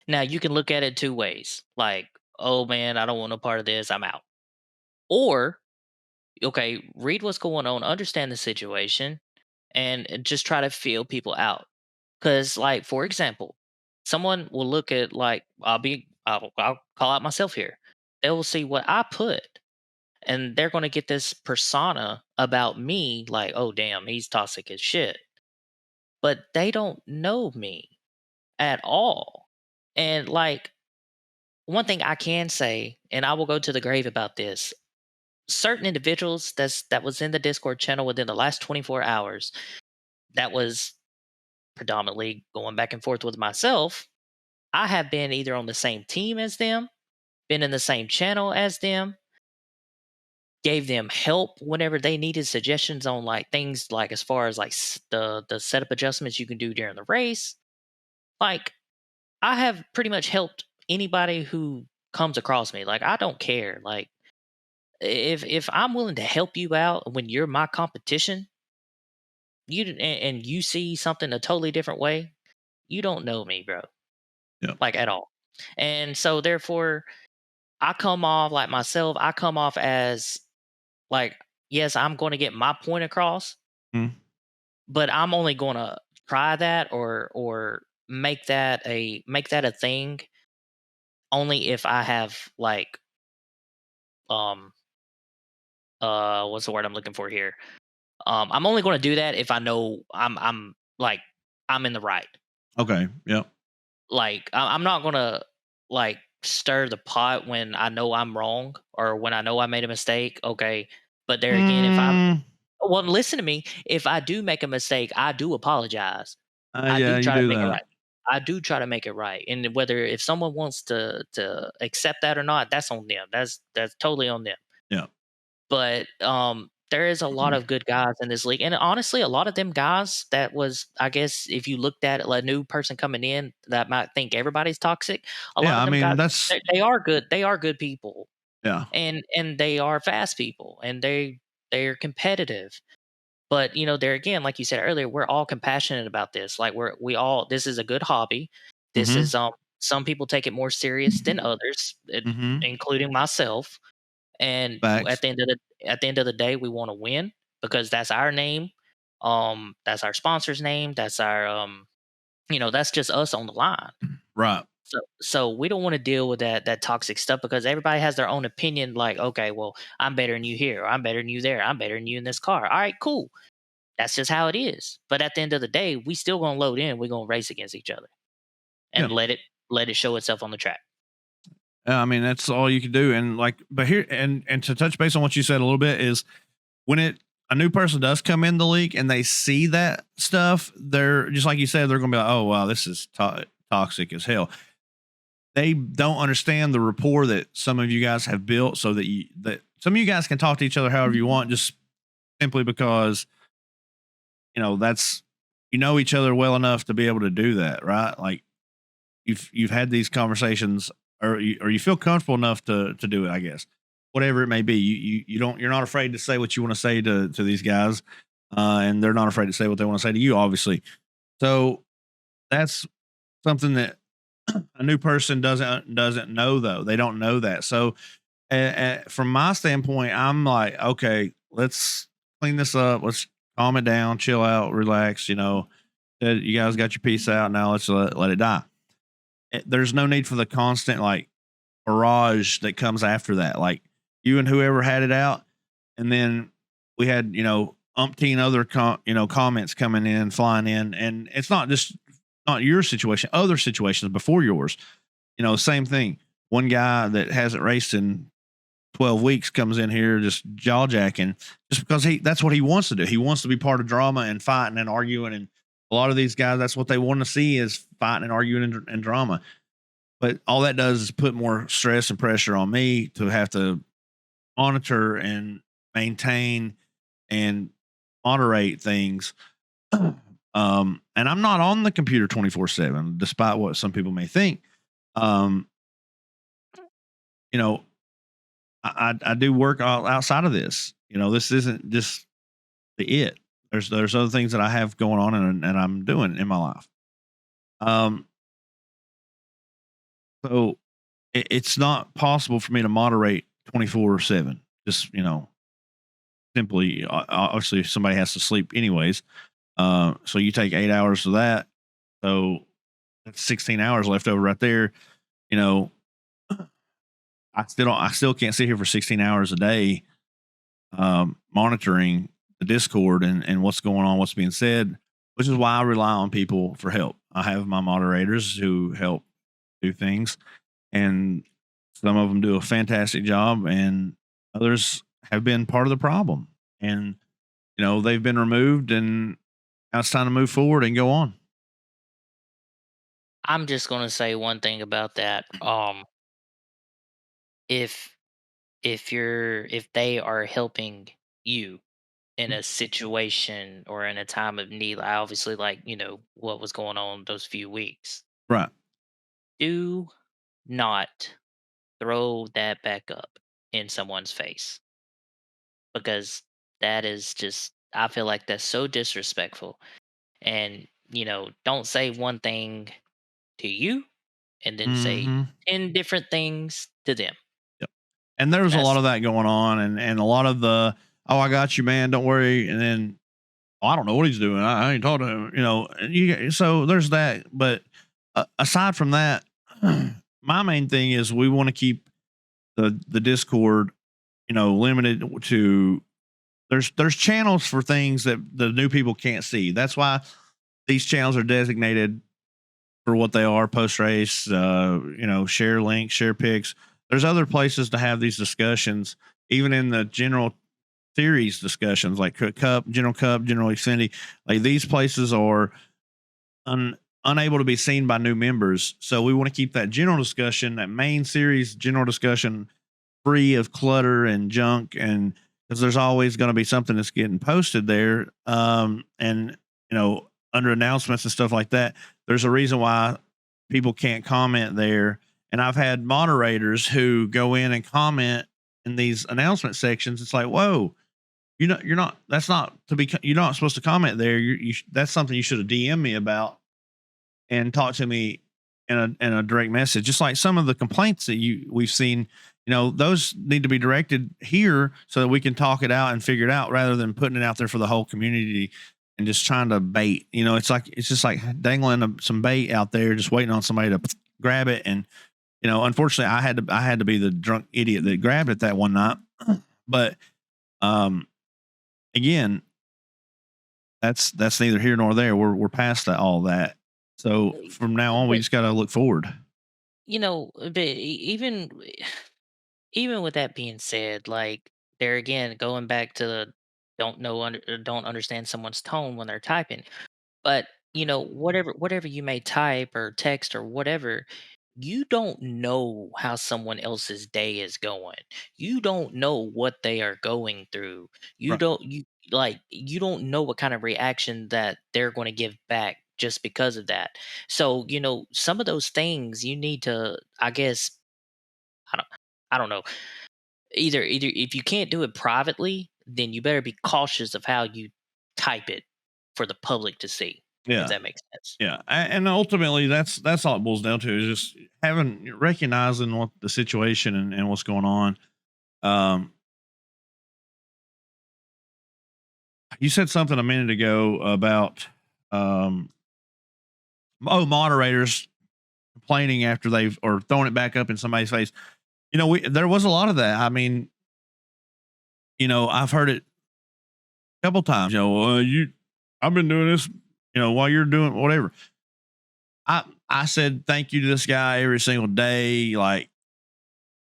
now you can look at it two ways. Like, oh man, I don't want no part of this, I'm out. Or, okay, read what's going on, understand the situation, and just try to feel people out. Because, like, for example, someone will look at, like, I'll call out myself here. They will see what I put, and they're going to get this persona about me, like, oh damn, he's toxic as shit. But they don't know me at all. And like, one thing I can say, and I will go to the grave about this, certain individuals that was in the Discord channel within the last 24 hours, that was predominantly going back and forth with myself. I have been either on the same team as them, been in the same channel as them, gave them help whenever they needed suggestions on like things like as far as like the setup adjustments you can do during the race. Like, I have pretty much helped anybody who comes across me. Like, I don't care. Like, if I'm willing to help you out when you're my competition, and you see something a totally different way, you don't know me, bro. Yep. Like, at all. And so therefore, I come off like myself. I come off as like, yes, I'm going to get my point across, Mm. but I'm only going to try that or make that a thing only if I have like what's the word I'm looking for here? I'm only going to do that if I know I'm like I'm in the right. Okay. Yep. Like, I'm not going to like stir the pot when I know I'm wrong or when I know I made a mistake. Okay, but there again, if I'm Mm, well, listen to me. If I do make a mistake, I do apologize. I yeah, do you try to do make it that. right. I do try to make it right, and whether if someone wants to accept that or not, that's on them. That's totally on them. Yeah. But there is a lot of good guys in this league, and honestly, a lot of them guys that was, I guess, if you looked at a new person coming in that might think everybody's toxic. A lot Yeah. of I them mean, guys, that's, they are good. They are good people, yeah. and they are fast people, and they're competitive. But there again, like you said earlier, we're all compassionate about this. Like, we all, this is a good hobby. This Mm-hmm. is some people take it more serious than others, Mm-hmm. including myself. And Facts. at the end of the day, we want to win because that's our name That's our sponsor's name. That's our that's just us on the line. Right. So we don't want to deal with that toxic stuff because everybody has their own opinion. Like, okay, well, I'm better than you here, or I'm better than you there, I'm better than you in this car. All right, cool. That's just how it is. But at the end of the day, we still gonna load in. We're gonna race against each other Yeah. and let it show itself on the track. I mean, that's all you can do. And like, but here, and to touch base on what you said a little bit is when a new person does come in the league and they see that stuff, they're just like you said, they're going to be like, oh, wow, this is toxic as hell. They don't understand the rapport that some of you guys have built so that some of you guys can talk to each other however you want, just simply because, that's, each other well enough to be able to do that. Right. Like you've had these conversations or you feel comfortable enough to do it, I guess, whatever it may be. You're not afraid to say what you want to say to these guys. And they're not afraid to say what they want to say to you, obviously. So that's something that a new person doesn't know, though. They don't know that. So from my standpoint, I'm like, okay, let's clean this up. Let's calm it down, chill out, relax. You guys got your piece out. Now let's let it die. There's no need for the constant like barrage that comes after that. Like you and whoever had it out. And then we had, umpteen other, comments coming in, flying in. And it's not your situation, other situations before yours, same thing. One guy that hasn't raced in 12 weeks comes in here just jaw jacking just because that's what he wants to do. He wants to be part of drama and fighting and arguing. And a lot of these guys, that's what they want to see is fighting and arguing and drama. But all that does is put more stress and pressure on me to have to monitor and maintain and moderate things. And I'm not on the computer 24/7, despite what some people may think. I do work outside of this. This isn't just it. There's other things that I have going on and I'm doing in my life. So it's not possible for me to moderate 24/7. Just, simply, obviously somebody has to sleep anyways. So you take 8 hours of that. So that's 16 hours left over right there. I still can't sit here for 16 hours a day, monitoring the Discord and what's going on, what's being said, which is why I rely on people for help. I have my moderators who help do things, and some of them do a fantastic job, and others have been part of the problem. And, they've been removed, and now it's time to move forward and go on. I'm just gonna say one thing about that. If if they are helping you in a situation or in a time of need, I obviously like, what was going on those few weeks. Right. Do not throw that back up in someone's face because that is just, I feel like that's so disrespectful. And, don't say one thing to you and then say Mm-hmm. 10 different things to them. Yep. And there's a lot That's of that going on, and a lot of the, oh, I got you, man, don't worry. And then, oh, I don't know what he's doing. I ain't talking to him, and so there's that. But aside from that, my main thing is we want to keep the Discord, limited to, there's channels for things that the new people can't see. That's why these channels are designated for what they are: post race, share links, share pics. There's other places to have these discussions, even in the general series discussions like Cup, General Xfinity. Like these places are unable to be seen by new members. So we want to keep that general discussion, that main series general discussion, free of clutter and junk, and because there's always going to be something that's getting posted there. And under announcements and stuff like that, there's a reason why people can't comment there. And I've had moderators who go in and comment in these announcement sections. It's like, whoa, you're not, that's not to be, you're not supposed to comment there. That's something you should have DM'd me about and talk to me in a direct message. Just like some of the complaints that we've seen, those need to be directed here so that we can talk it out and figure it out rather than putting it out there for the whole community and just trying to bait. It's just like dangling some bait out there, just waiting on somebody to grab it. And unfortunately, I had to be the drunk idiot that grabbed it that one night. But again, that's neither here nor there. We're past all that. So from now on, we But just got to look forward. but even with that being said, like there again, going back to the don't understand someone's tone when they're typing. But, whatever you may type or text or whatever, you don't know how someone else's day is going. You don't know what they are going through. Right. You don't know what kind of reaction that they're going to give back just because of that. So, some of those things you need to, I guess, I don't I don't know. Either if you can't do it privately, then you better be cautious of how you type it for the public to see, if Yeah. that makes sense. Yeah. And ultimately, that's all it boils down to, is just recognizing what the situation and what's going on. Um, you said something a minute ago about, moderators complaining after they've or throwing it back up in somebody's face. There was a lot of that. I mean, I've heard it a couple times. I've been doing this, while you're doing whatever. I said thank you to this guy every single day. Like,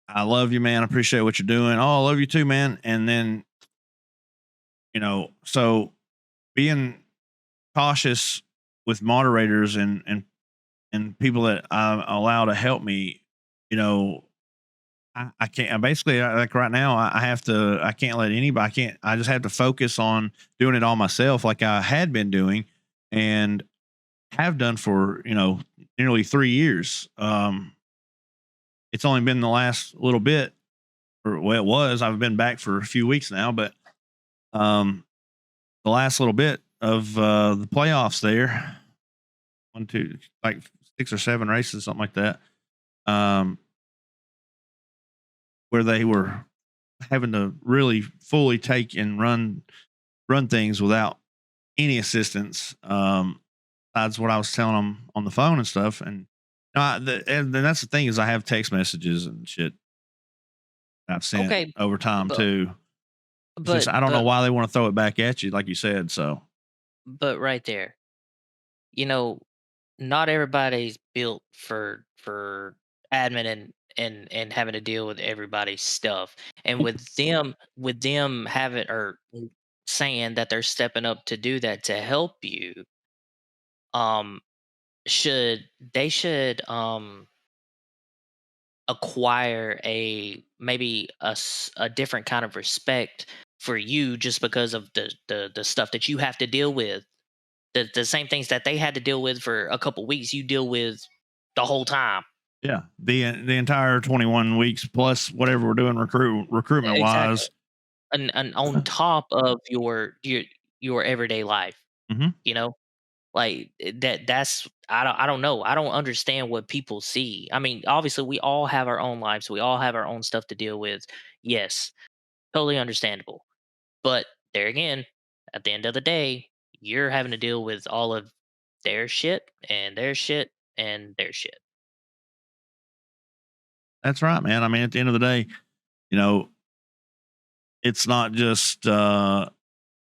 I love you, man. I appreciate what you're doing. Oh, I love you too, man. And then, so being cautious with moderators and people that I allow to help me, you know, I can't. Like right now, I have to. I can't let anybody. I can't. I just have to focus on doing it all myself, like I had been doing, and have done for nearly 3 years. It's only been the last little bit, or well, it was. I've been back for a few weeks now, but the last little bit of the playoffs there, one, two, like 6 or 7 races, something like that. Where they were having to really fully take and run things without any assistance. That's what I was telling them on the phone and stuff. And and that's the thing, is I have text messages and shit I've sent Okay, over time but too. It's just but I don't know but why they want to throw it back at you, like you said. So but right there, you know, not everybody's built for admin and having to deal with everybody's stuff. And with them having or saying that they're stepping up to do that to help you, um, they should acquire a different kind of respect for you just because of the stuff that you have to deal with. The same things that they had to deal with for a couple weeks, you deal with the whole time. yeah, the entire 21 weeks plus whatever we're doing recruitment Exactly. wise. And on top of your everyday life, Hmm. you know? Like, that's I don't know. I don't understand what people see. I mean, obviously we all have our own lives. We all have our own stuff to deal with. Yes, totally understandable. But there again, at the end of the day, you're having to deal with all of their shit and their shit and their shit. That's right, man. I mean, at the end of the day, you know, it's not just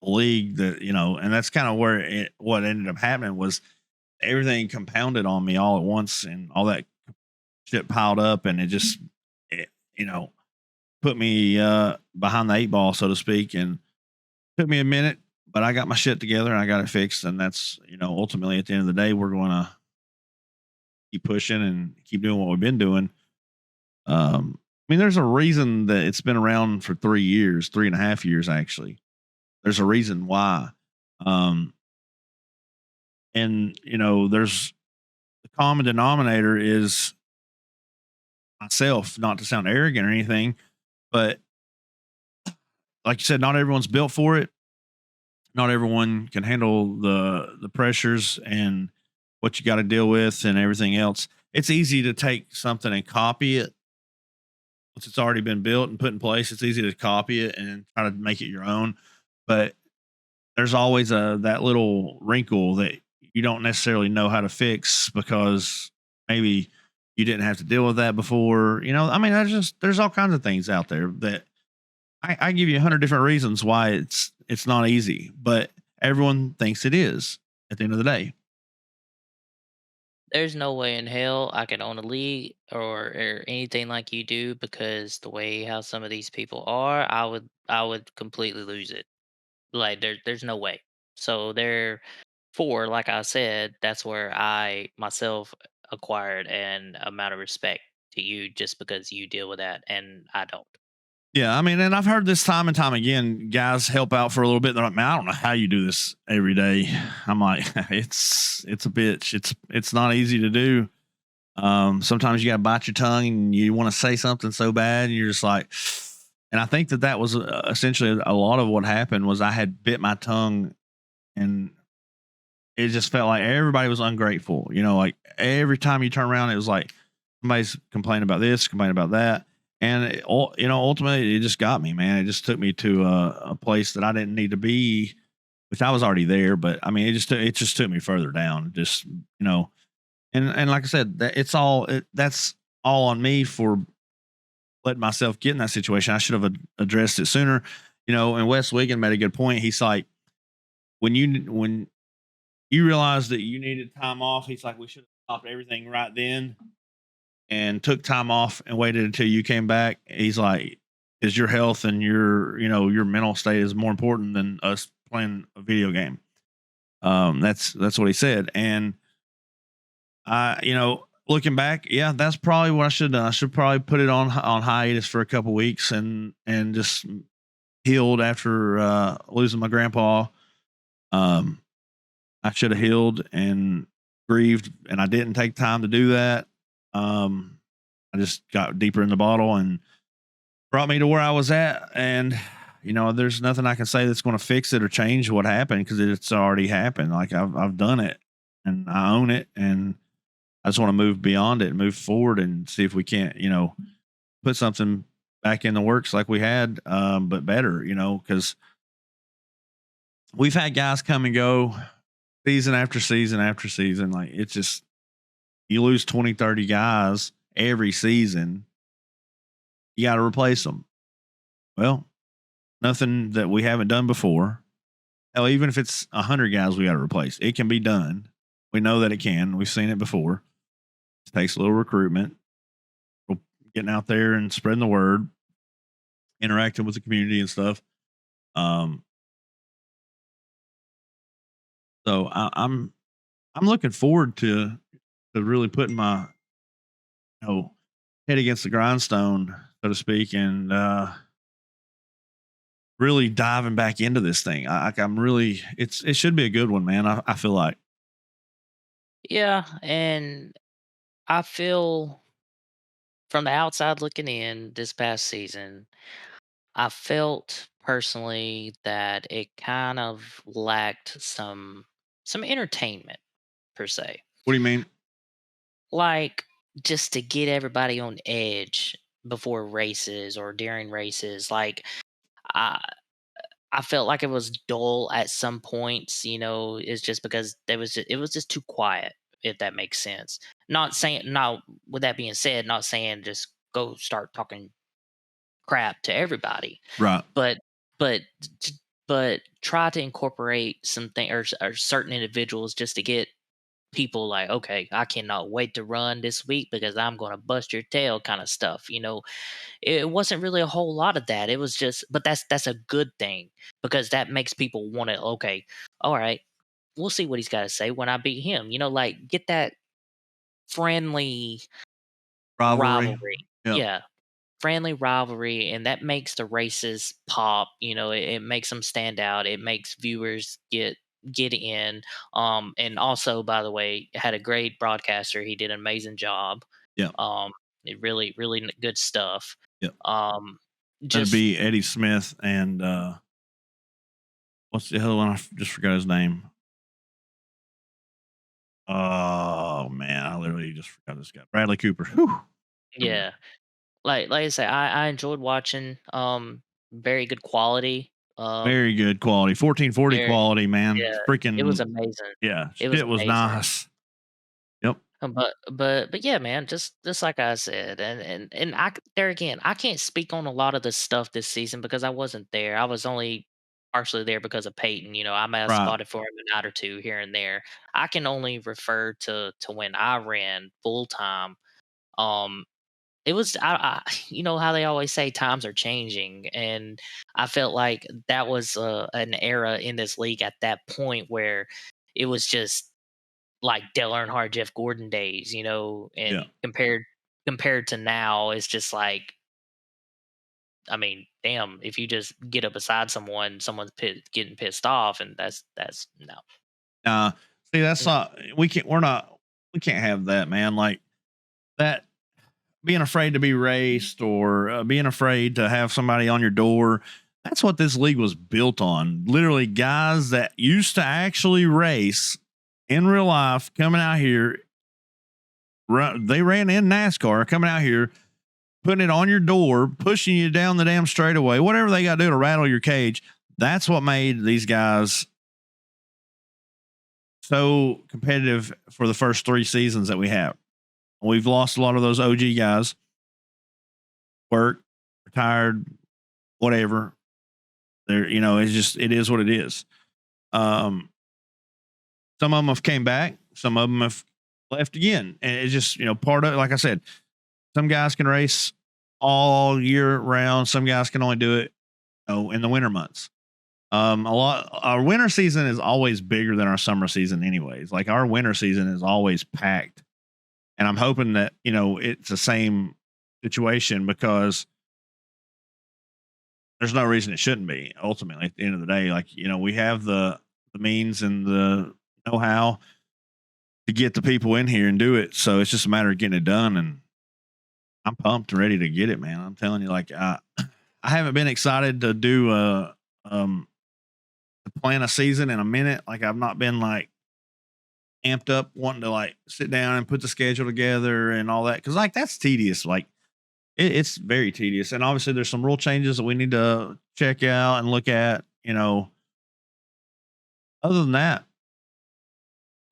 league that and that's kind of where what ended up happening was everything compounded on me all at once, and all that shit piled up, and it just it, you know put me behind the 8 ball, so to speak. And took me a minute, but I got my shit together and I got it fixed. And that's ultimately, at the end of the day, we're going to keep pushing and keep doing what we've been doing. I mean, there's a reason that it's been around for 3 years, 3.5 years actually. There's a reason why. um and there's the common denominator is myself, not to sound arrogant or anything, but like you said, not everyone's built for it. Not everyone can handle the pressures and what you got to deal with and everything else. It's easy to take something and copy it once it's already been built and put in place. It's easy to copy it and try to make it your own. But there's always that little wrinkle that you don't necessarily know how to fix because maybe you didn't have to deal with that before. I mean, there's all kinds of things out there that I give you 100 different reasons why it's not easy, but everyone thinks it is at the end of the day. There's no way in hell I could own a league or anything like you do, because the way how some of these people are, I would completely lose it. Like there's no way. So therefore, like I said, that's where I myself acquired an amount of respect to you, just because you deal with that and I don't. Yeah, I mean, and I've heard this time and time again. Guys help out for a little bit. They're like, "Man, I don't know how you do this every day." I'm like, "It's a bitch. It's not easy to do. Sometimes you got to bite your tongue and you want to say something so bad, and you're just like." And I think that was essentially a lot of what happened was I had bit my tongue, and it just felt like everybody was ungrateful. Like every time you turn around, it was like somebody's complaining about this, complaining about that. And ultimately, it just got me, man. It just took me to a place that I didn't need to be, which I was already there. But I mean, it just took me further down. Just and like I said, that's all on me for letting myself get in that situation. I should have addressed it sooner. And Wes Wigan made a good point. He's like, when you realize that you needed time off, he's like, we should have stopped everything right then and took time off and waited until you came back. He's like, is your health and your mental state is more important than us playing a video game. That's what he said. And looking back, yeah, that's probably what I should have done. I should probably put it on hiatus for a couple weeks and just healed after losing my grandpa. I should have healed and grieved, and I didn't take time to do that. I just got deeper in the bottle and brought me to where I was at. And there's nothing I can say that's going to fix it or change what happened because it's already happened. Like I've done it and I own it, and I just want to move beyond it, and move forward, and see if we can't, put something back in the works like we had, but better, because we've had guys come and go season after season after season. Like it's just, you lose 20, 30 guys every season, you got to replace them. Well, nothing that we haven't done before. Hell, even if it's 100 guys we got to replace, it can be done. We know that it can. We've seen it before. It takes a little recruitment, getting out there and spreading the word, interacting with the community and stuff. Um, so I'm looking forward to really putting my head against the grindstone, so to speak, and really diving back into this thing. I'm really, it should be a good one, man. I feel like. Yeah, and I feel from the outside looking in this past season, I felt personally that it kind of lacked some entertainment per se. What do you mean? Like, just to get everybody on edge before races or during races. Like, I I felt like it was dull at some points. It's just because it was just too quiet, if that makes sense. Not saying, now with that being said, not saying just go start talking crap to everybody, Right. but but but try to incorporate something, or certain individuals, just to get people like, okay, I cannot wait to run this week because I'm going to bust your tail, kind of stuff. It wasn't really a whole lot of that. It was just, but that's a good thing, because that makes people want to, okay, all right, we'll see what he's got to say when I beat him. Like, get that friendly Rivalry. rivalry. Yep. Yeah, friendly rivalry, and that makes the races pop. It makes them stand out. It makes viewers get in. And also, by the way, had a great broadcaster. He did an amazing job. Yep. It really good stuff. Yep. Um, That'd just be Eddie Smith and what's the other one? I just forgot his name. Oh man, I literally just forgot this guy. Bradley Cooper. Whew. yeah, like I say, I enjoyed watching. Very good quality Um, Very good quality. 1440 very quality, man. yeah, it was Freaking amazing. yeah. It was Shit was amazing. nice. Yep. But yeah, man, just like I said, and there again, I can't speak on a lot of the stuff this season because I wasn't there. I was only partially there because of Peyton. I may have Right. spotted for him a night or two here and there. I can only refer to when I ran full time. Um, it was you know how they always say times are changing, and I felt like that was an era in this league at that point where it was just like Dale Earnhardt, Jeff Gordon days, Yeah. and compared to now, it's just like, I mean, damn, if you just get up beside someone, someone's getting pissed off, and that's no, Uh, see, that's no, not we can't have that, man. Like that being afraid to be raced or being afraid to have somebody on your door. That's what this league was built on. Literally, guys that used to actually race in real life coming out here. They ran in NASCAR, coming out here, putting it on your door, pushing you down the damn straightaway, whatever they got to do to rattle your cage. That's what made these guys so competitive for the first 3 seasons that we have. We've lost a lot of those OG guys, work, retired, whatever. They're, it is what it is. Some of them have came back, some of them have left again. And it's just, part of, like I said, some guys can race all year round. Some guys can only do it, in the winter months. Our winter season is always bigger than our summer season anyways. Like our winter season is always packed. And I'm hoping that, it's the same situation because there's no reason it shouldn't be ultimately at the end of the day. Like, we have the means and the know-how to get the people in here and do it. So it's just a matter of getting it done. And I'm pumped and ready to get it, man. I'm telling you, like, I haven't been excited to do to plan a season in a minute. Like I've not been like amped up wanting to like sit down and put the schedule together and all that. Cause like that's tedious. Like it's very tedious. And obviously there's some rule changes that we need to check out and look at, other than that,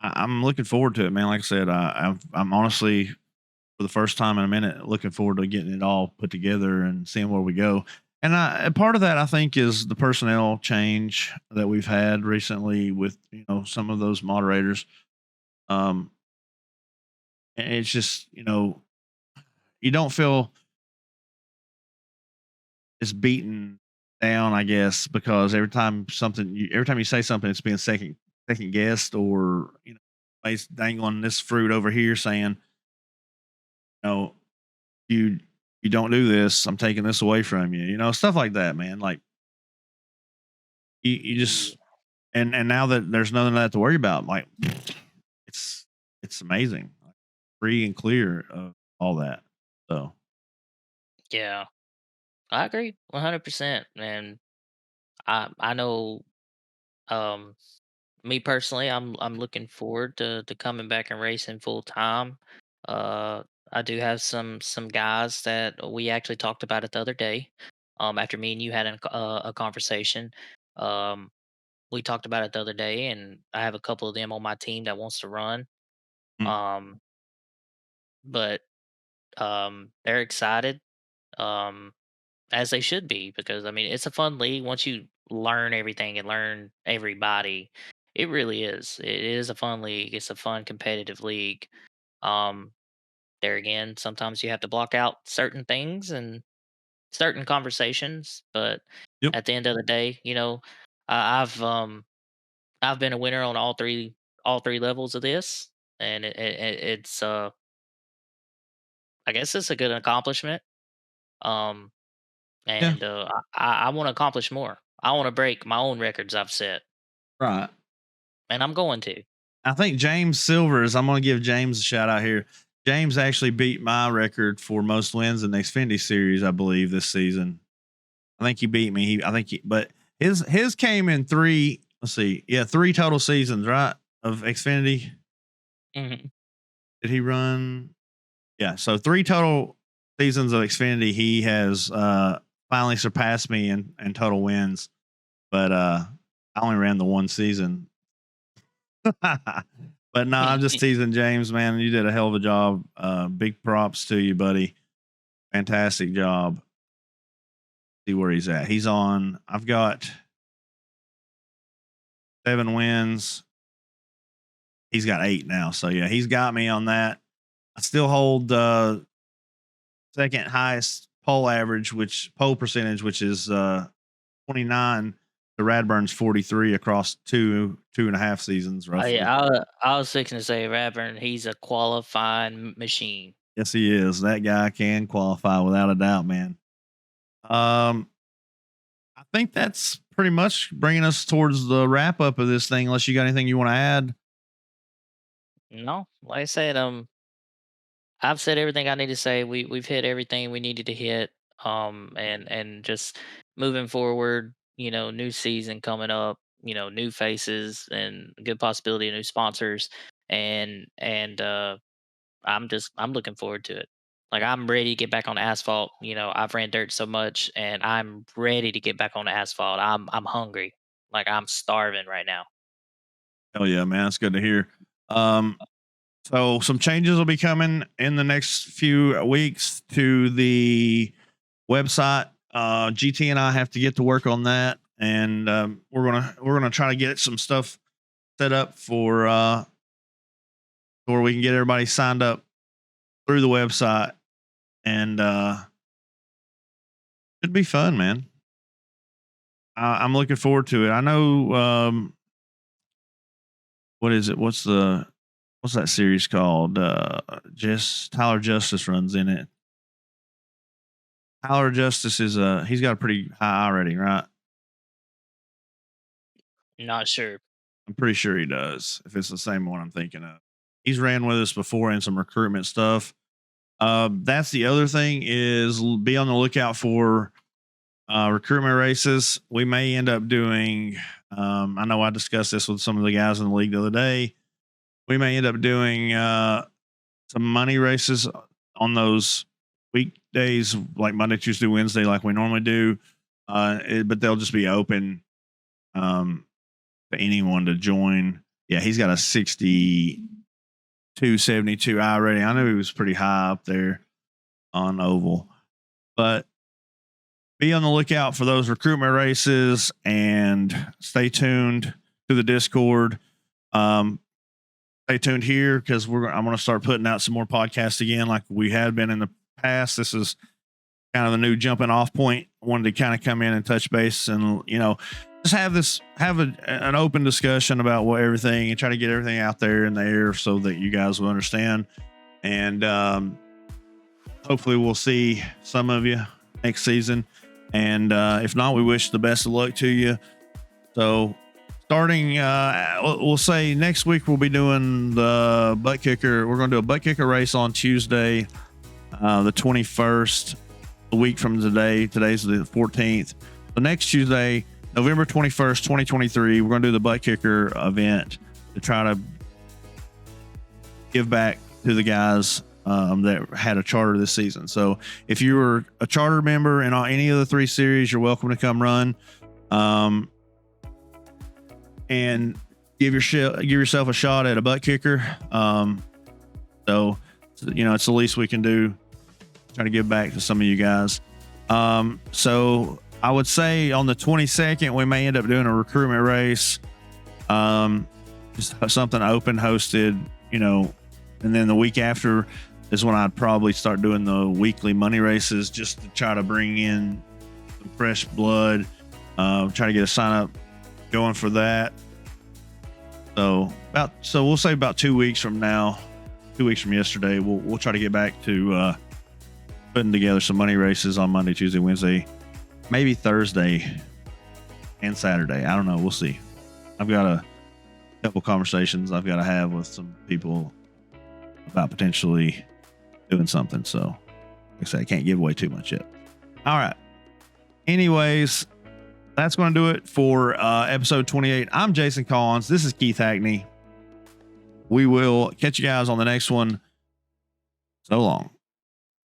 I'm looking forward to it, man. Like I said, I'm honestly for the first time in a minute looking forward to getting it all put together and seeing where we go. And part of that I think is the personnel change that we've had recently with some of those moderators. Um, and it's just you don't feel as beaten down, I guess, because every time you say something, it's being second guessed or somebody's dangling this fruit over here saying, know, you you don't do this, I'm taking this away from you. Stuff like that, man. Like you yeah, just and now that there's none of that to worry about, like it's it's amazing, like, free and clear of all that. So yeah, I agree 100%, and I know, um, me personally, I'm looking forward to coming back and racing full time. Uh, I do have some guys that we actually talked about it the other day. After me and you had a conversation, um, we talked about it the other day, and I have a couple of them on my team that wants to run. mm, Um, but they're excited, um, as they should be, because I mean it's a fun league once you learn everything and learn everybody. It really is. It is a fun league. It's a fun competitive league. Um, there again, sometimes you have to block out certain things and certain conversations, but yep, at the end of the day, I've been a winner on all three levels of this, and it's I guess it's a good accomplishment. Um, yeah, and I want to accomplish more. I want to break my own records I've set, right. and I'm going to. I think James Silvers. I'm going to give James a shout out here. James actually beat my record for most wins in the Xfinity series, I believe, this season. I think he beat me. But his came in three. Let's see, yeah, 3 total seasons, right, of Xfinity. Hmm. Did he run? Yeah, so 3 total seasons of Xfinity. He has finally surpassed me in total wins. but I only ran the one season. But no, I'm just teasing, James, man. You did a hell of a job. Big props to you, buddy. Fantastic job. See where he's at. He's on. I've got 7 wins. He's got 8 now. So yeah, he's got me on that. I still hold the second highest pole percentage, which is 29. The Radburn's 43 across two and a half seasons, roughly. I was fixing to say Radburn. He's a qualifying machine. Yes, he is. That guy can qualify without a doubt, man. I think that's pretty much bringing us towards the wrap up of this thing. Unless you got anything you want to add. No, like I said, I've said everything I need to say. We've hit everything we needed to hit. And just moving forward, new season coming up, new faces and good possibility of new sponsors. And I'm looking forward to it. Like I'm ready to get back on the asphalt. I've ran dirt so much and I'm ready to get back on the asphalt. I'm hungry. Like I'm starving right now. Hell yeah, man. That's good to hear. So some changes will be coming in the next few weeks to the website. GT and I have to get to work on that, and we're gonna try to get some stuff set up for where we can get everybody signed up through the website, and it'd be fun, man. I'm looking forward to it. I know. What is it? What's that series called? Tyler Justice runs in it. Tyler Justice is he's got a pretty high rating, right? Not sure. I'm pretty sure he does. If it's the same one I'm thinking of, he's ran with us before in some recruitment stuff. That's the other thing is be on the lookout for recruitment races. We may end up doing. I know I discussed this with some of the guys in the league the other day. We may end up doing some money races on those weekdays, like Monday, Tuesday, Wednesday, like we normally do. But they'll just be open to anyone to join. Yeah, he's got a 62.72 I rating. I knew he was pretty high up there on oval. But be on the lookout for those recruitment races and stay tuned to the Discord. Stay tuned here because I'm going to start putting out some more podcasts again, like we had been in the past. This is kind of the new jumping off point. I wanted to kind of come in and touch base and just have an open discussion about everything and try to get everything out there in the air so that you guys will understand. And hopefully we'll see some of you next season. And if not, we wish the best of luck to you. So starting, we'll say next week we'll be doing the butt kicker. We're going to do a butt kicker race on Tuesday, the 21st, a week from today. Today's the 14th. The next Tuesday, November 21st, 2023, we're going to do the butt kicker event to try to give back to the guys that had a charter this season. So if you were a charter member in any of the 3 series, you're welcome to come run. And give yourself a shot at a butt kicker. So it's the least we can do. Try to give back to some of you guys. So I would say on the 22nd, we may end up doing a recruitment race. Just something open hosted, and then the week after is when I'd probably start doing the weekly money races just to try to bring in some fresh blood. Try to get a sign up going for that. So we'll say about 2 weeks from now, 2 weeks from yesterday, we'll try to get back to putting together some money races on Monday, Tuesday, Wednesday, maybe Thursday and Saturday. I don't know. We'll see. I've got a couple conversations I've got to have with some people about potentially doing something. So like I said, I can't give away too much yet. All right. Anyways, that's going to do it for episode 28. I'm Jason Collins. This is Keith Hackney. We will catch you guys on the next one. So long.